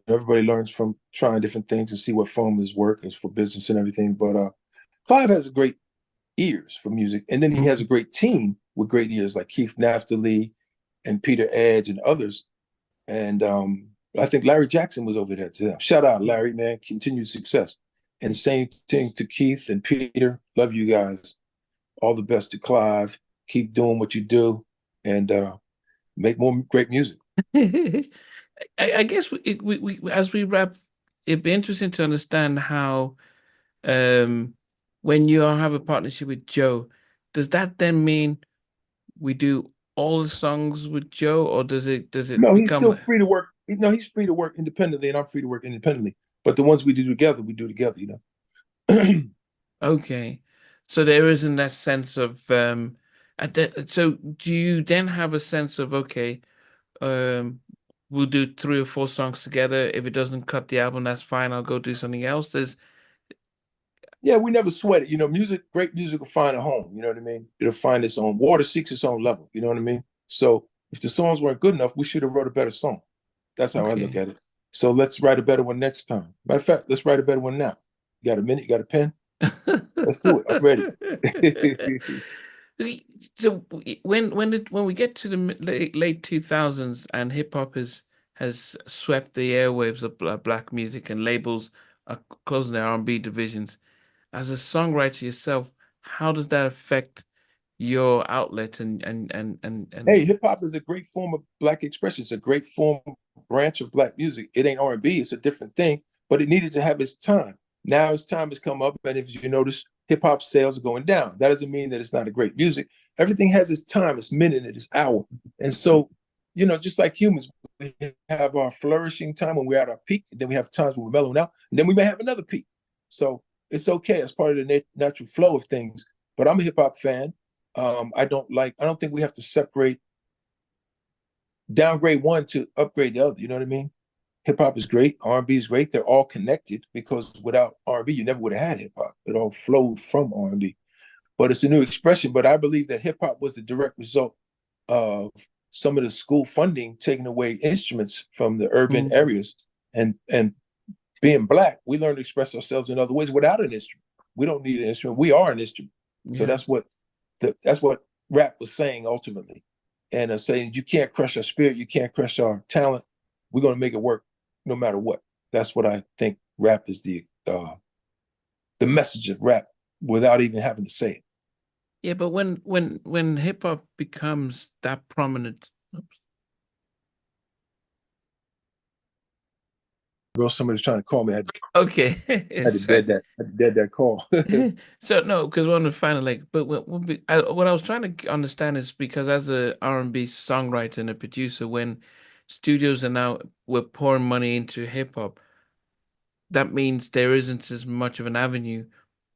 everybody learns from trying different things and see what formulas work is for business and everything. But Clive has great ears for music, and then he has a Mm. great team with great ears like Keith Naftali and Peter Edge and others. And I think Larry Jackson was over there too. Shout out, Larry, man. Continued success. And same thing to Keith and Peter. Love you guys. All the best to Clive. Keep doing what you do and make more great music. I guess we as we wrap, it'd be interesting to understand how um when you have a partnership with Joe, does that then mean we do all the songs with Joe, or does it No, he's still become free to work. No, he's free to work independently, and I'm free to work independently. But the ones we do together, we do together. okay? So there isn't that sense of so do you then have a sense of okay, um, we'll do 3 or 4 songs together. If it doesn't cut the album, that's fine. I'll go do something else. There's Yeah, we never sweat it. Music, great music will find a home. You know what I mean? It'll find its own water seeks its own level. You know what I mean? So if the songs weren't good enough, we should have wrote a better song. That's how I look okay. at it. So let's write a better one next time. Matter of fact, let's write a better one now. You got a minute? You got a pen? Let's do it. I'm ready. So when we get to the late 2000s and hip hop has swept the airwaves of black music and labels are closing their R&B divisions. As a songwriter yourself, how does that affect your outlet and Hey, hip hop is a great form of black expression. It's a great form branch of black music. It ain't R&B. It's a different thing, but it needed to have its time. Now its time has come up, and if you notice, hip hop sales are going down. That doesn't mean that it's not a great music. Everything has its time, its minute, and its hour. And so, just like humans, we have our flourishing time when we're at our peak, and then we have times when we're mellowing out, and then we may have another peak. So it's okay as part of the natural flow of things. But I'm a hip hop fan. I don't think we have to downgrade one to upgrade the other. You know what I mean? Hip hop is great, R&B is great. They're all connected because without R&B, you never would have had hip hop. It all flowed from R&B. But it's a new expression. But I believe that hip hop was a direct result of some of the school funding taking away instruments from the urban Mm, areas. And being black, we learn to express ourselves in other ways without an instrument. We don't need an instrument. We are an instrument. So yeah. that's what rap was saying ultimately, and saying you can't crush our spirit, you can't crush our talent. We're going to make it work no matter what. That's what I think rap is the uh, the message of rap without even having to say it. Yeah, but when hip hop becomes that prominent, oops. Bro, somebody was trying to call me. Okay, I had to it's dead fine. that. I had to dead that call. So no, because one of the final like, but what I was trying to understand is because as a R&B songwriter and a producer, when studios are now we're pouring money into hip hop, that means there isn't as much of an avenue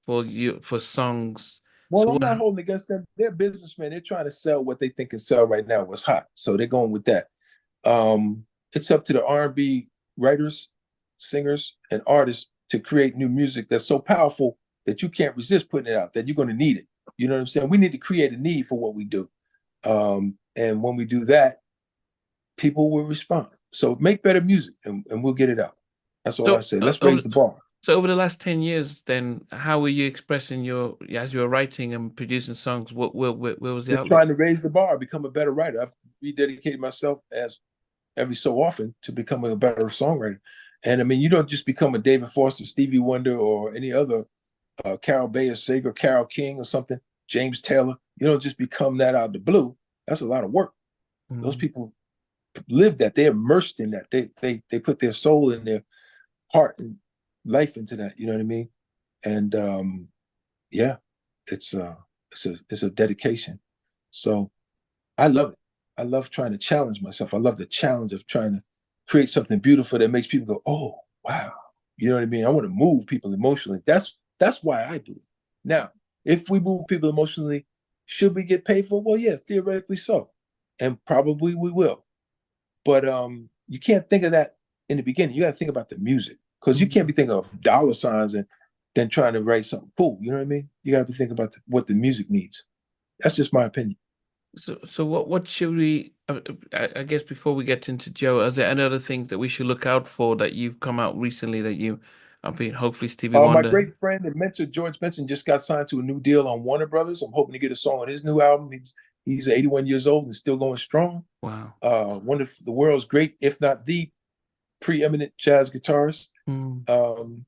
for you for songs. Well, So I'm what? not holding against them. They're businessmen. They're trying to sell what they think can sell right now, what's hot. So they're going with that. It's up to the R&B writers, singers, and artists to create new music that's so powerful that you can't resist putting it out, that you're going to need it. You know what I'm saying? We need to create a need for what we do. And when we do that, people will respond. So make better music and we'll get it out. That's all I So say. Let's raise the bar. so over the last 10 years, then how were you expressing your as you were writing and producing songs? Where was the Just outlet? trying to raise the bar, become a better writer. I've rededicated myself as every so often to becoming a better songwriter. And I mean, you don't just become a David Foster, Stevie Wonder, or any other Carol Bayer Sager, Carol King or something, James Taylor. You don't just become that out of the blue. That's a lot of work. Those people live that. They're immersed in that. They put their soul and their heart and life into that. You know what I mean? And yeah, it's a dedication. So I love it. I love trying to challenge myself. I love the challenge of trying to create something beautiful that makes people go, "Oh, wow." You know what I mean? I want to move people emotionally. That's why I do it. Now, if we move people emotionally, should we get paid for it? Well, yeah, theoretically so. And probably we will. But you can't think of that in the beginning. You got to think about the music because you can't be thinking of dollar signs and then trying to write something cool. You know what I mean? You got to be thinking about what the music needs. That's just my opinion. So what should we? I guess before we get into Joe, is there any other things that we should look out for that you've come out recently that you, I mean, hopefully Stevie My Wonder. great friend and mentor George Benson just got signed to a new deal on Warner Brothers. I'm hoping to get a song on his new album. He's 81 years old and still going strong. Wow. One of the world's great, if not the preeminent jazz guitarist. Mm.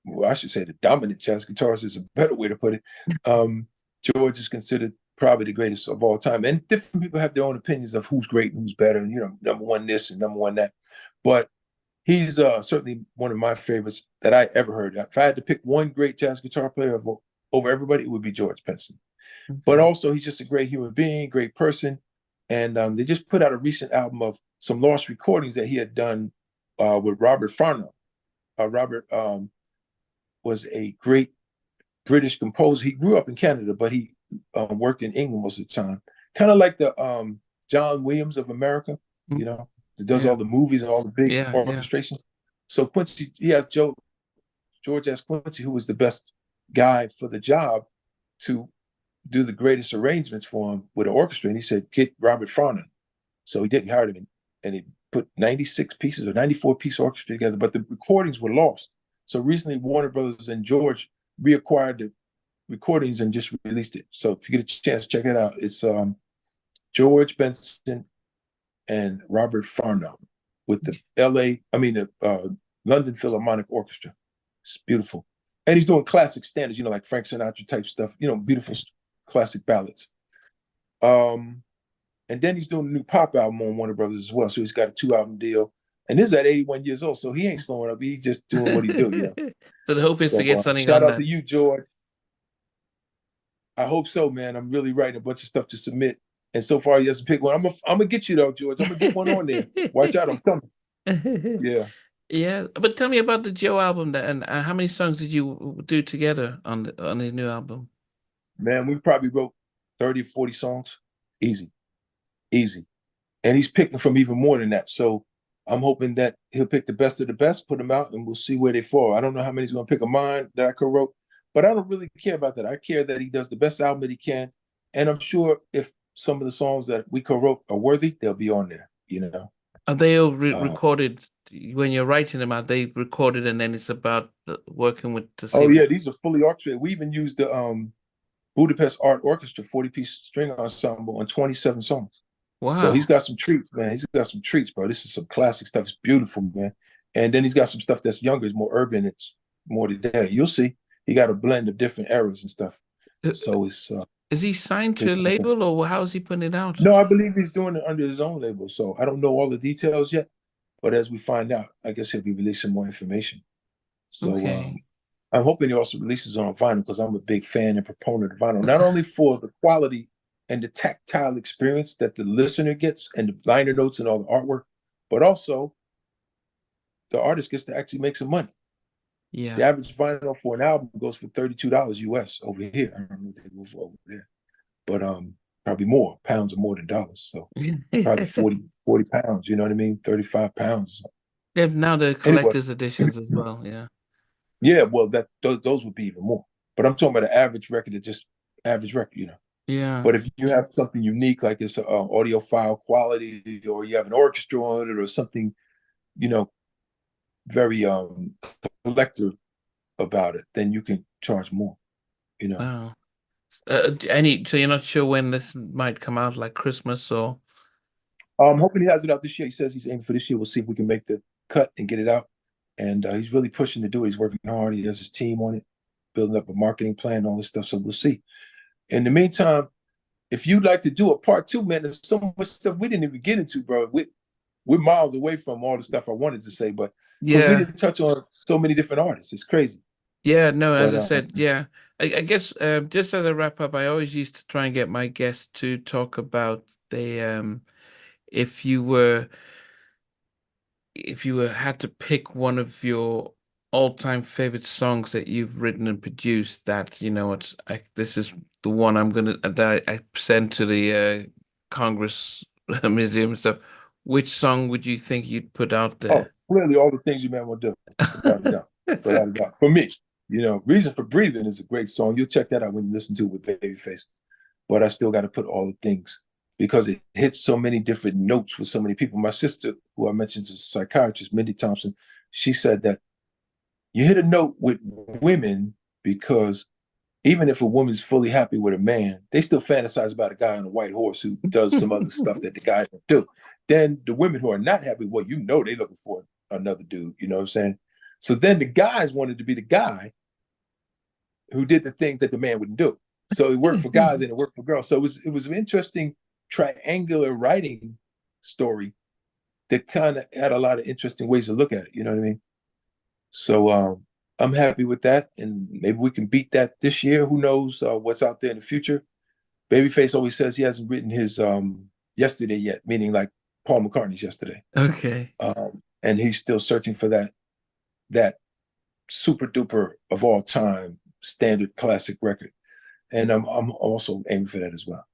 Well, I should say the dominant jazz guitarist is a better way to put it. George is considered probably the greatest of all time. And different people have their own opinions of who's great and who's better, and, number one this and number one that. But he's certainly one of my favorites that I ever heard. If I had to pick one great jazz guitar player over everybody, it would be George Benson. Okay. But also, he's just a great human being, great person. And they just put out a recent album of some lost recordings that he had done with Robert Farnham. Robert was a great British composer. He grew up in Canada, but he worked in England most of the time. Kind of like the John Williams of America, that does all the movies and all the big orchestration. So Quincy, George asked Quincy, who was the best guy for the job, to do the greatest arrangements for him with an orchestra. And he said, get Robert Farnham. So he did. He hired him, and he put 96 pieces or 94-piece orchestra together, but the recordings were lost. So recently, Warner Brothers and George reacquired the recordings and just released it. So if you get a chance, check it out. It's George Benson and Robert Farnham with the London Philharmonic Orchestra. It's beautiful. And he's doing classic standards, like Frank Sinatra type stuff, beautiful classic ballads. And then he's doing a new pop album on Warner Brothers as well. So he's got a 2-album deal. And this is at 81 years old, so he ain't slowing up. He's just doing what he do, So the hope is to get something shout on out to you, George. I hope so, man. I'm really writing a bunch of stuff to submit. And so far, he hasn't picked one. I'm gonna get you though, George. I'm gonna get one on there. Watch out, I'm coming. Yeah. Yeah, but tell me about the Joe album and how many songs did you do together on his new album? Man, we probably wrote 30, 40 songs. Easy. And he's picking from even more than that. So I'm hoping that he'll pick the best of the best, put them out, and we'll see where they fall. I don't know how many he's going to pick of mine that I co-wrote, but I don't really care about that. I care that he does the best album that he can. And I'm sure if some of the songs that we co-wrote are worthy, they'll be on there, Are they all recorded when you're writing them? Are they recorded and then it's about working with the Oh, yeah, these are fully orchestrated. We even used the Budapest Art Orchestra 40-piece string ensemble on 27 songs. Wow. So he's got some treats, man. He's got some treats, bro. This is some classic stuff. It's beautiful, man. And then he's got some stuff that's younger, it's more urban, it's more today. You'll see. He got a blend of different eras and stuff. Uh, So it's Is he signed to a label, or how's he putting it out? no, I believe he's doing it under his own label. So I don't know all the details yet, but as we find out, I guess he'll be releasing more information. So Okay. I'm hoping he also releases on vinyl because I'm a big fan and proponent of vinyl, not only for the quality and the tactile experience that the listener gets and the liner notes and all the artwork, but also the artist gets to actually make some money. The Yeah. average vinyl for an album goes for $32 US over here. I don't know what they go for over there, but probably more. Pounds are more than dollars. So probably 40 pounds, you know what I mean? 35 pounds. Yeah, now the Anyway, collector's editions as well. Yeah. yeah, well, those would be even more. But I'm talking about an average record, just average record, you know. Yeah. But if you have something unique, like it's audio file quality, or you have an orchestra on it, or something, you know, very collector about it, then you can charge more, you know. Wow. So you're not sure when this might come out, like Christmas or? I'm hoping he has it out this year. He says he's aiming for this year. We'll see if we can make the cut and get it out. And he's really pushing to do it. He's working hard. He has his team on it, building up a marketing plan, all this stuff. So we'll see. In the meantime, if you'd like to do a part two, man, there's so much stuff we didn't even get into, bro. We're miles away from all the stuff I wanted to say, but because we Yeah. didn't touch on so many different artists, it's crazy. Yeah, no, as But I said, yeah. I guess just as a wrap up, I always used to try and get my guests to talk about the if you were had to pick one of your all-time favorite songs that you've written and produced, that this is the one I'm gonna that I send to the Congress Museum and stuff. Which song would you think you'd put out there? clearly all the things you man will do, without a doubt, without a doubt. For me, "Reason for Breathing" is a great song. You'll check that out when you listen to it with Babyface. But I still got to put all the things because it hits so many different notes with so many people. My sister, who I mentioned, is a psychiatrist, Nnamdi Thompson. She said that you hit a note with women because even if a woman's fully happy with a man, they still fantasize about a guy on a white horse who does some other stuff that the guy don't do. Then the women who are not happy, well, they're looking for another dude, you know what I'm saying? So then the guys wanted to be the guy who did the things that the man wouldn't do. So it worked for guys and it worked for girls. So it was an interesting triangular writing story that kind of had a lot of interesting ways to look at it. You know what I mean? So I'm happy with that, and maybe we can beat that this year. Who knows what's out there in the future? Babyface always says he hasn't written his yesterday yet, meaning like Paul McCartney's yesterday, Okay. and he's still searching for that super duper of all time standard classic record. And I'm also aiming for that as well.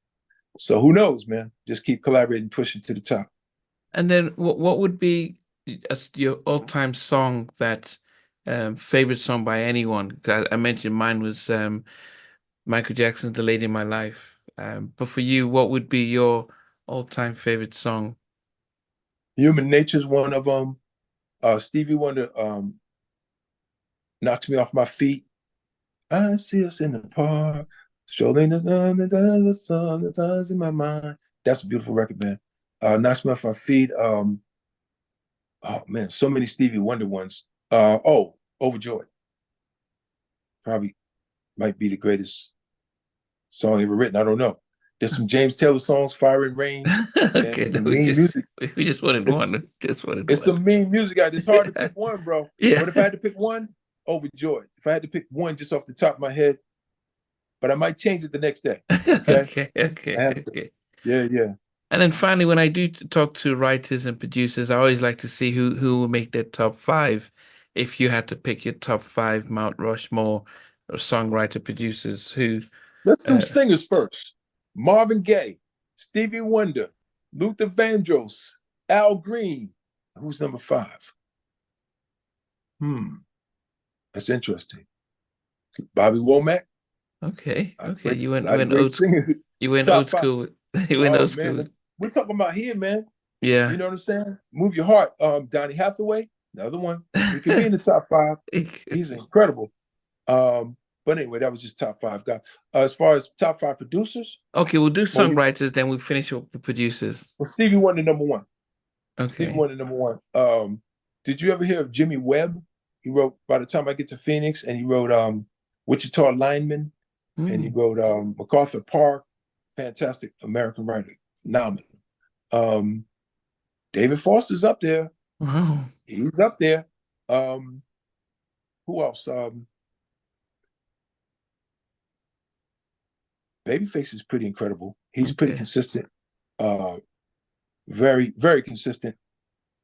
So who knows, man? Just keep collaborating, pushing to the top. And then what would be your all-time song that favorite song by anyone? 'Cause I mentioned mine was Michael Jackson's "The Lady in My Life." But for you, what would be your all-time favorite song? Human Nature's one of them. Stevie Wonder knocks me off my feet. I see us in the park, strolling the sun, the sun's in my mind. That's a beautiful record, man. Knocks me off my feet. Oh man, so many Stevie Wonder ones. Overjoyed. Probably might be the greatest song ever written. I don't know. There's some James Taylor songs, Fire and Rain, and Okay, no, some mean music. we just wanted It's one. Just wanted it's one. some mean music out. It's hard to pick one, bro. Yeah. But if I had to pick one, Overjoyed. If I had to pick one just off the top of my head, but I might change it the next day. Okay. Okay, okay, I have to. okay. Yeah, yeah. And then finally, when I do talk to writers and producers, I always like to see who will make their top five. If you had to pick your top five Mount Rushmore or songwriter producers, who? Let's do Uh, singers first. Marvin Gaye, Stevie Wonder, Luther Vandross, Al Green. Who's number five? That's interesting. Bobby Womack. okay, A okay, a lot of great singers. you went old Top five. school. You went Oh old school. man, we're talking about here, man. You Yeah. know what I'm saying? Move your heart. Donny Hathaway, another one. He could be in the top five. He's incredible. But anyway, that was just top five guys. As far as top five producers, Okay, we'll do well, songwriters, then we'll finish with the producers. Stevie Wonder number one. Stevie Okay. Wonder number one. Did you ever hear of Jimmy Webb? He wrote By the Time I Get to Phoenix, and he wrote Wichita Lineman, and he wrote MacArthur Park. Fantastic American writer, phenomenal. David Foster's up there. Wow. He's up there. Who else? Babyface is pretty incredible. He's pretty consistent. Very, very consistent.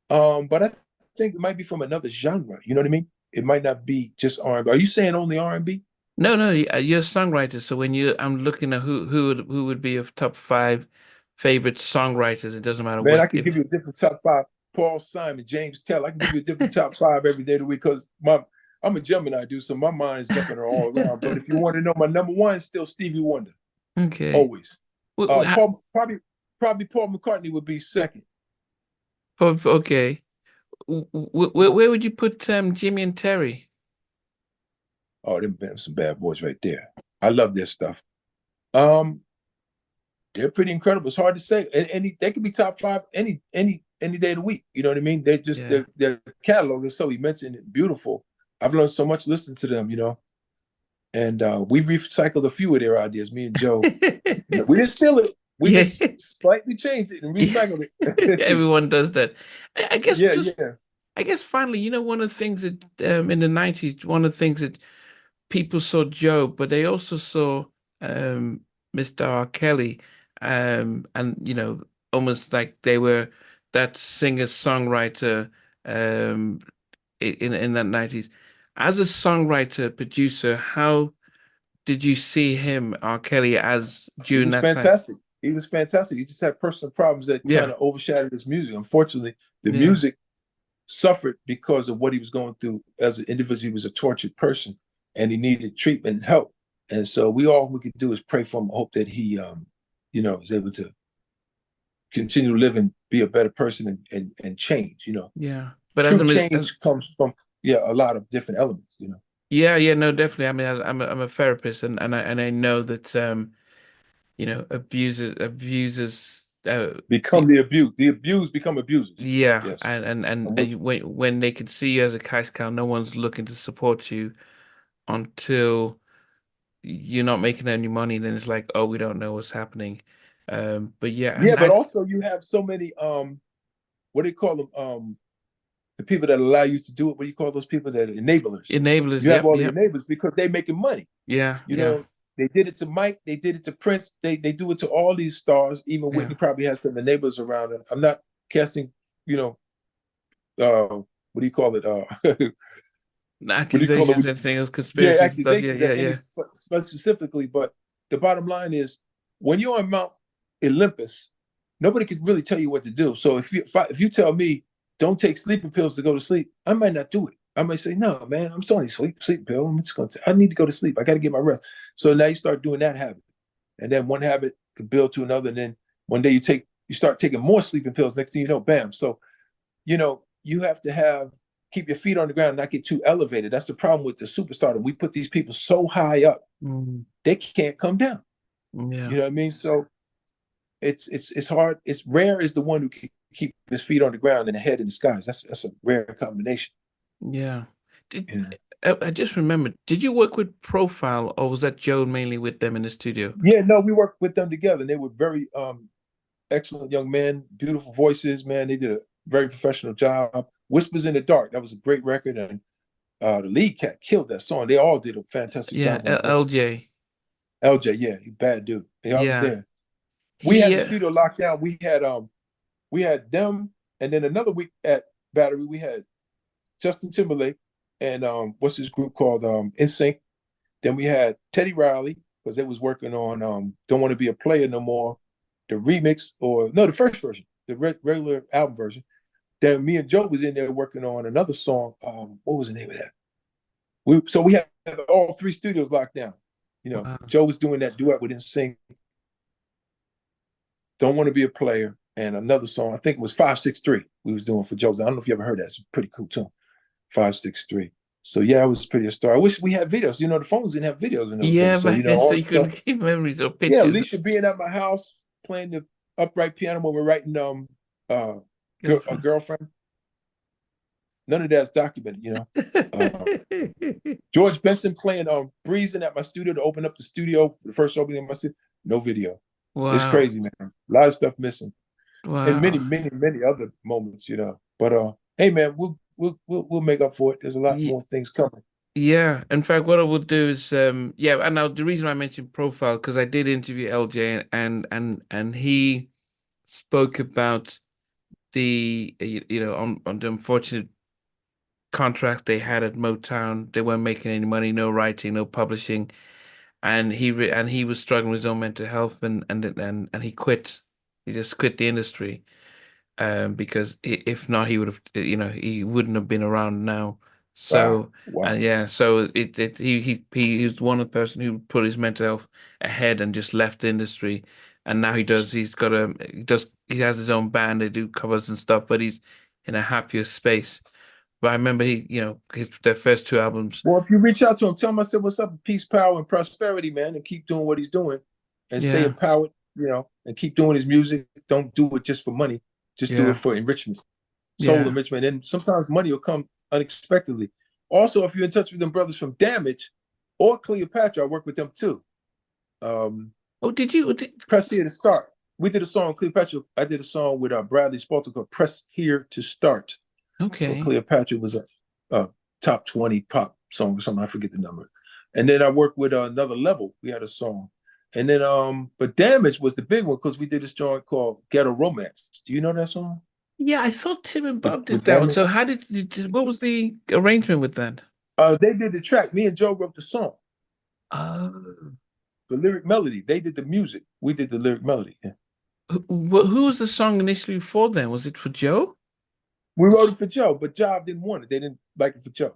But I think it might be from another genre. You know what I mean? It might not be just R&B. Are you saying only R&B? No, you're a songwriter. So I'm looking at who would be your top 5 favorite songwriters. It doesn't matter Man, what. I can give you a different top 5. Paul Simon, James Taylor. I can give you a different top 5 every day of the week because I'm a Gemini, dude, so my mind is jumping all around. But if you want to know, my number 1 is still Stevie Wonder. Okay. Always. Probably Paul McCartney would be second. Okay. Where would you put Jimmy and Terry? Oh, them some bad boys right there. I love their stuff. They're pretty incredible. It's hard to say. And they could be top 5 any day of the week. You know what I mean? They just their catalog is so immense and beautiful. I've learned so much listening to them, you know. And we've recycled a few of their ideas, me and Joe. We didn't steal it. We just slightly changed it and recycled it. Everyone does that. I guess. Yeah. I guess finally, you know, one of the things that in the 90s, one of the things that people saw Joe, but they also saw Mr. R. Kelly, and you know, almost like they were that singer-songwriter in that 90s. As a songwriter, producer, how did you see him, R. Kelly, as during that fantastic. time? He was fantastic. He just had personal problems that kind of overshadowed his music. Unfortunately, the music suffered because of what he was going through as an individual. He was a tortured person and he needed treatment and help. And so we could do is pray for him, hope that he, is able to continue to live and be a better person and change, you know. Yeah. But true change comes from, a lot of different elements, you know. Yeah, no, definitely. I mean, I'm a therapist and I know that, abusers become the abused. The abused become abusers. Yeah, yes. And when they can see you as a cash cow, no one's looking to support you until you're not making any money. Then it's like, oh, we don't know what's happening. But but also you have so many what do you call them? The people that allow you to do it. What do you call those people that are enablers? Enablers. You have all the enablers because they're making money. Yeah, you know. They did it to Mike. They did it to Prince. They do it to all these stars. Even Whitney probably has some enablers around her. I'm not casting, what do you call it? Accusations, anything else, conspiracy stuff. Yeah. Specifically, but the bottom line is, when you're on Mount Olympus, nobody could really tell you what to do. So if you tell me don't take sleeping pills to go to sleep, I might not do it. I might say, no, man, I'm sorry, sleep pill. I'm just I need to go to sleep. I got to get my rest. So now you start doing that habit. And then one habit could build to another. And then one day you start taking more sleeping pills. Next thing you know, bam. So, you have to keep your feet on the ground and not get too elevated. That's the problem with the superstardom. We put these people so high up, they can't come down. Yeah. You know what I mean? So it's hard. It's rare is the one who can keep his feet on the ground and the head in the skies. That's a rare combination. Yeah. I just remembered, did you work with Profile or was that Joe mainly with them in the studio? Yeah, no, we worked with them together. And they were very excellent young men, beautiful voices, man. They did a very professional job. Whispers in the Dark, that was a great record. And the lead cat killed that song. They all did a fantastic job. LJ. LJ, yeah, he bad dude. I was there. We had the studio locked down. We had them, and then another week at Battery, we had Justin Timberlake and what's his group called NSYNC. Then we had Teddy Riley because they was working on Don't Want to Be a Player No More, the remix, the first version, the regular album version. Then me and Joe was in there working on another song. What was the name of that? So we had all 3 studios locked down. Wow. Joe was doing that duet with NSYNC, Don't Want to Be a Player, and another song, I think it was 563 we was doing for Joe's. I don't know if you ever heard that. It's a pretty cool tune. 563. So it was pretty a star. I wish we had videos. The phones didn't have videos in those days. So you couldn't keep memories or pictures. Yeah, Alicia being at my house playing the upright piano when we're writing a girlfriend. None of that's documented, you know. George Benson playing Breezing at my studio to open up the studio, the first opening of my studio, no video. It's Wow. crazy, man. A lot of stuff missing. And many, Wow. many, many other moments, you know. But hey man, we'll make up for it. There's a lot more things coming. Yeah, in fact, what I would do is, yeah, and now the reason I mentioned profile because I did interview LJ and he spoke about the on the unfortunate contract they had at Motown. They weren't making any money, no writing, no publishing, and he was struggling with his own mental health and he quit. He just quit the industry. Because if not, he would have, he wouldn't have been around now. Wow. So, Wow. and yeah, so he was one of the person who put his mental health ahead and just left the industry, and now he has his own band. They do covers and stuff, but he's in a happier space. But I remember their first two albums. Well, if you reach out to him, tell him I said, what's up, peace, power, and prosperity, man, and keep doing what he's doing and stay Yeah, empowered, you know, and keep doing his music. Don't do it just for money. Just do it yeah, for enrichment, soul yeah. enrichment. And sometimes money will come unexpectedly. Also, if you're in touch with them brothers from Damage or Cleopatra, I work with them too. Oh, did you? Press Here to Start. We did a song, Cleopatra. I did a song with Bradley Spalter called Press Here to Start. For Okay. Cleopatra was a top 20 pop song or something. I forget the number. And then I worked with Another Level. We had a song. And then, but Damage was the big one because we did this joint called Ghetto Romance. Do you know that song? Yeah, I thought Tim and Bob did With that one. Damage? So how what was the arrangement with that? They did the track. Me and Joe wrote the song, Oh. the lyric melody. They did the music. We did the lyric melody. Yeah. Who was the song initially for then? Was it for Joe? We wrote it for Joe, but Job didn't want it. They didn't like it for Joe.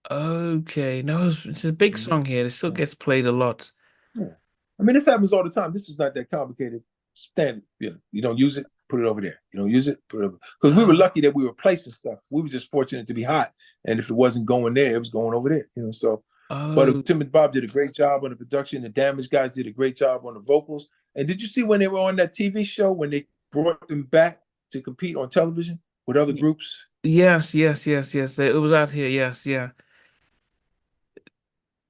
Okay, no, it's a big Mhm. song here. It still gets played a lot. Yeah. I mean, this happens all the time. This is not that complicated. Standard. You don't use it, put it over there. You don't use it, put it over. Because we were Oh, lucky that we were placing stuff. We were just fortunate to be hot. And if it wasn't going there, it was going over there. You know, so but oh, Tim and Bob did a great job on the production. The Damage guys did a great job on the vocals. And did you see when they were on that TV show when they brought them back to compete on television with other groups? yes, yes, yes, yes. It was out here. Yes, yeah,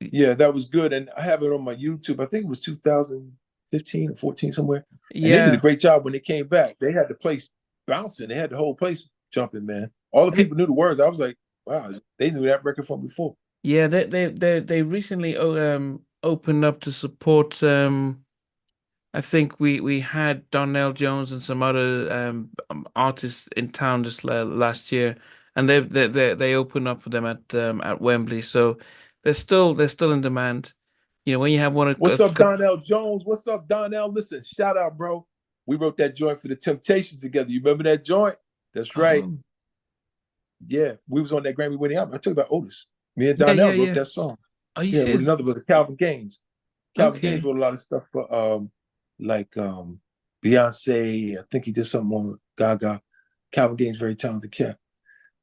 Yeah, that was good. And I have it on my YouTube. I think it was 2015 or 14 somewhere. And they did a yeah. great job when they came back. They had the place bouncing. They had the whole place jumping, man. All the They, people knew the words. I was like, wow, they knew that record from before. yeah, they recently opened up to support I think we had Donnell Jones and some other artists in town just last year, and they opened up for them at Wembley. So they're still in demand. When you have one of What's up, Donnell Jones? What's up, Donnell? Listen, shout out, bro. We wrote that joint for the Temptations together. You remember that joint? That's right. oh Yeah, we was on that Grammy winning album. I told you about Otis. Me and yeah yeah Donnell wrote yeah. that song. Oh, you Yeah, with says another brother, Calvin Gaines. Calvin Gaines okay. wrote a lot of stuff for like Beyonce. I think he did something on Gaga. Calvin Gaines, very talented cat.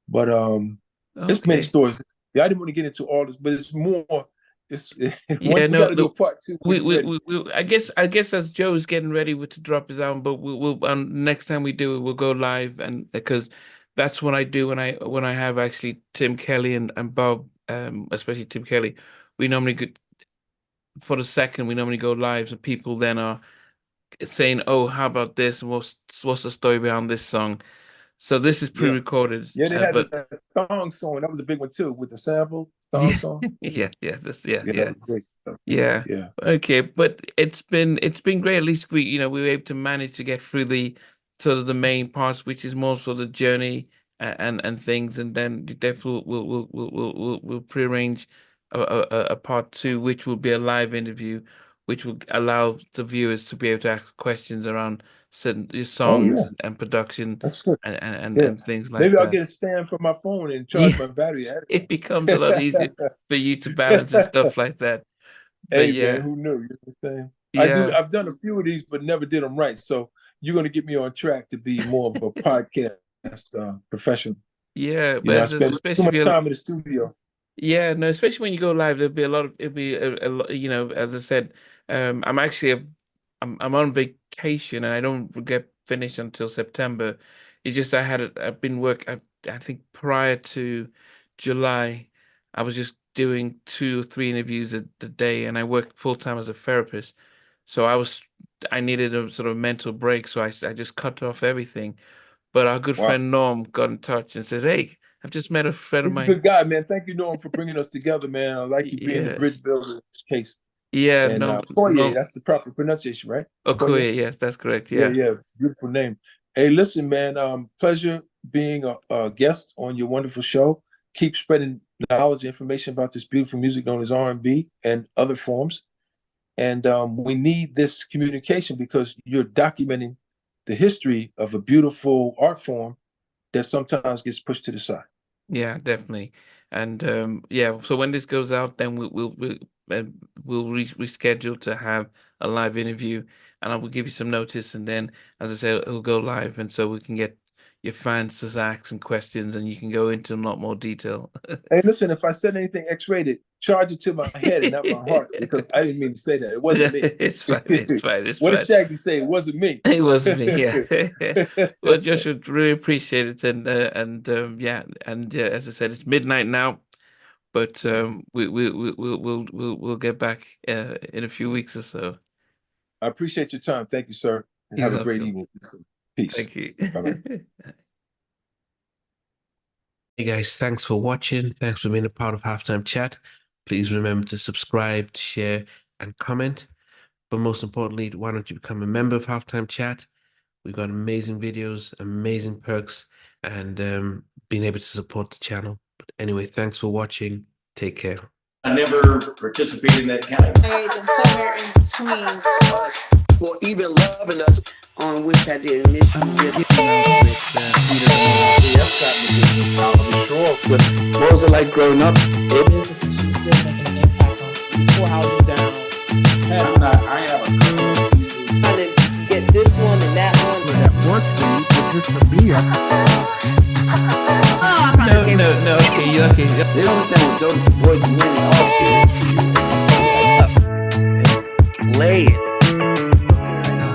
But it's many Okay. stories. Yeah, I didn't want to get into all this, but it's more. It's Yeah, we got no, to do a no. part two when We, you're we, ready. we, we I guess as Joe's getting ready to drop his album, but we'll next time we do it, we'll go live and because that's what I do when I have actually Tim Kelly and Bob, especially Tim Kelly. We normally go, for the second we normally go live, and people then are saying, "Oh, how about this? And what's the story behind this song?" So this is Yeah, pre-recorded, yeah. They had but the thong song. That was a big one too with the sample thong yeah, song. yeah, yeah, Yeah, that yeah. was great stuff. Yeah. Yeah. Okay, but it's been great. At least we were able to manage to get through the sort of the main parts, which is more sort of the journey and things, and then definitely we'll prearrange a part two, which will be a live interview, which will allow the viewers to be able to ask questions around certain Oh songs yeah, and production that's good. and and Yeah, and things like maybe I'll that. get a stand for my phone and charge Yeah, my battery at it becomes a lot easier it. for you to balance and stuff like that. But Hey man, yeah. who knew? You know what I'm saying? I do. Yeah, I've done a few of these, but never did them right. So you're going to get me on track to be more of a podcast professional. yeah, You but know, I spend too especially if much you're, time in the studio. yeah, no, especially when you go live, there'll be a lot of, it'll be a lot, as I said, I'm actually, I'm on vacation and I don't get finished until September. It's just I've been work, I think prior to July, I was just doing 2 or 3 interviews a day, and I work full time as a therapist. So I needed a sort of mental break, so I just cut off everything. But our good Wow. friend Norm got in touch and says, "Hey, I've just met a friend of He's a mine." good guy, man. Thank you, Norm, for bringing us together, man. I like you being the Yeah, bridge builder in this case. yeah, And no, Okoye, no, that's the proper pronunciation, right? Okoye? Okoye, yes, that's correct. Yeah, Yeah, yeah. Beautiful name. Hey, listen, man. Pleasure being a guest on your wonderful show. Keep spreading knowledge, information about this beautiful music known as R&B and other forms. And we need this communication because you're documenting the history of a beautiful art form that sometimes gets pushed to the side. yeah, definitely. And yeah, so when this goes out, then uh, we'll reschedule to have a live interview, and I will give you some notice, and then, as I said, it'll go live, and so we can get your fans to ask some questions, and you can go into a lot more detail. Hey, listen, if I said anything X-rated, charge it to my head and not my heart because I didn't mean to say that. It wasn't me. It's fine. It's fine. It's What did fine. Shaggy say? It wasn't me. It was me. Yeah. Well, Joshua, really appreciate it, yeah, and as I said, it's midnight now, but we'll get back in a few weeks or so. I appreciate your time. Thank you, sir. And You're have a great welcome. evening. Peace. Thank you. Bye-bye. Hey guys, thanks for watching. Thanks for being a part of Halftime Chat. Please remember to subscribe, share, and comment. But most importantly, why don't you become a member of Halftime Chat? We've got amazing videos, amazing perks, and being able to support the channel. But anyway, thanks for watching. Take care. I never participated in that category. And somewhere in between us for even loving us, on which I didn't miss you with. What was it like growing up? she's still making an impact on 4 houses down. I have a couple of pieces. Trying to get this one and that one. That works for you, but just for me, No, okay. They don't understand what Jonas boys do in all Play it.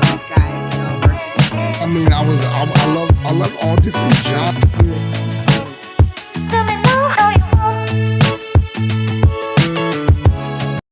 These guys, they all work together. I mean, I love all different genres.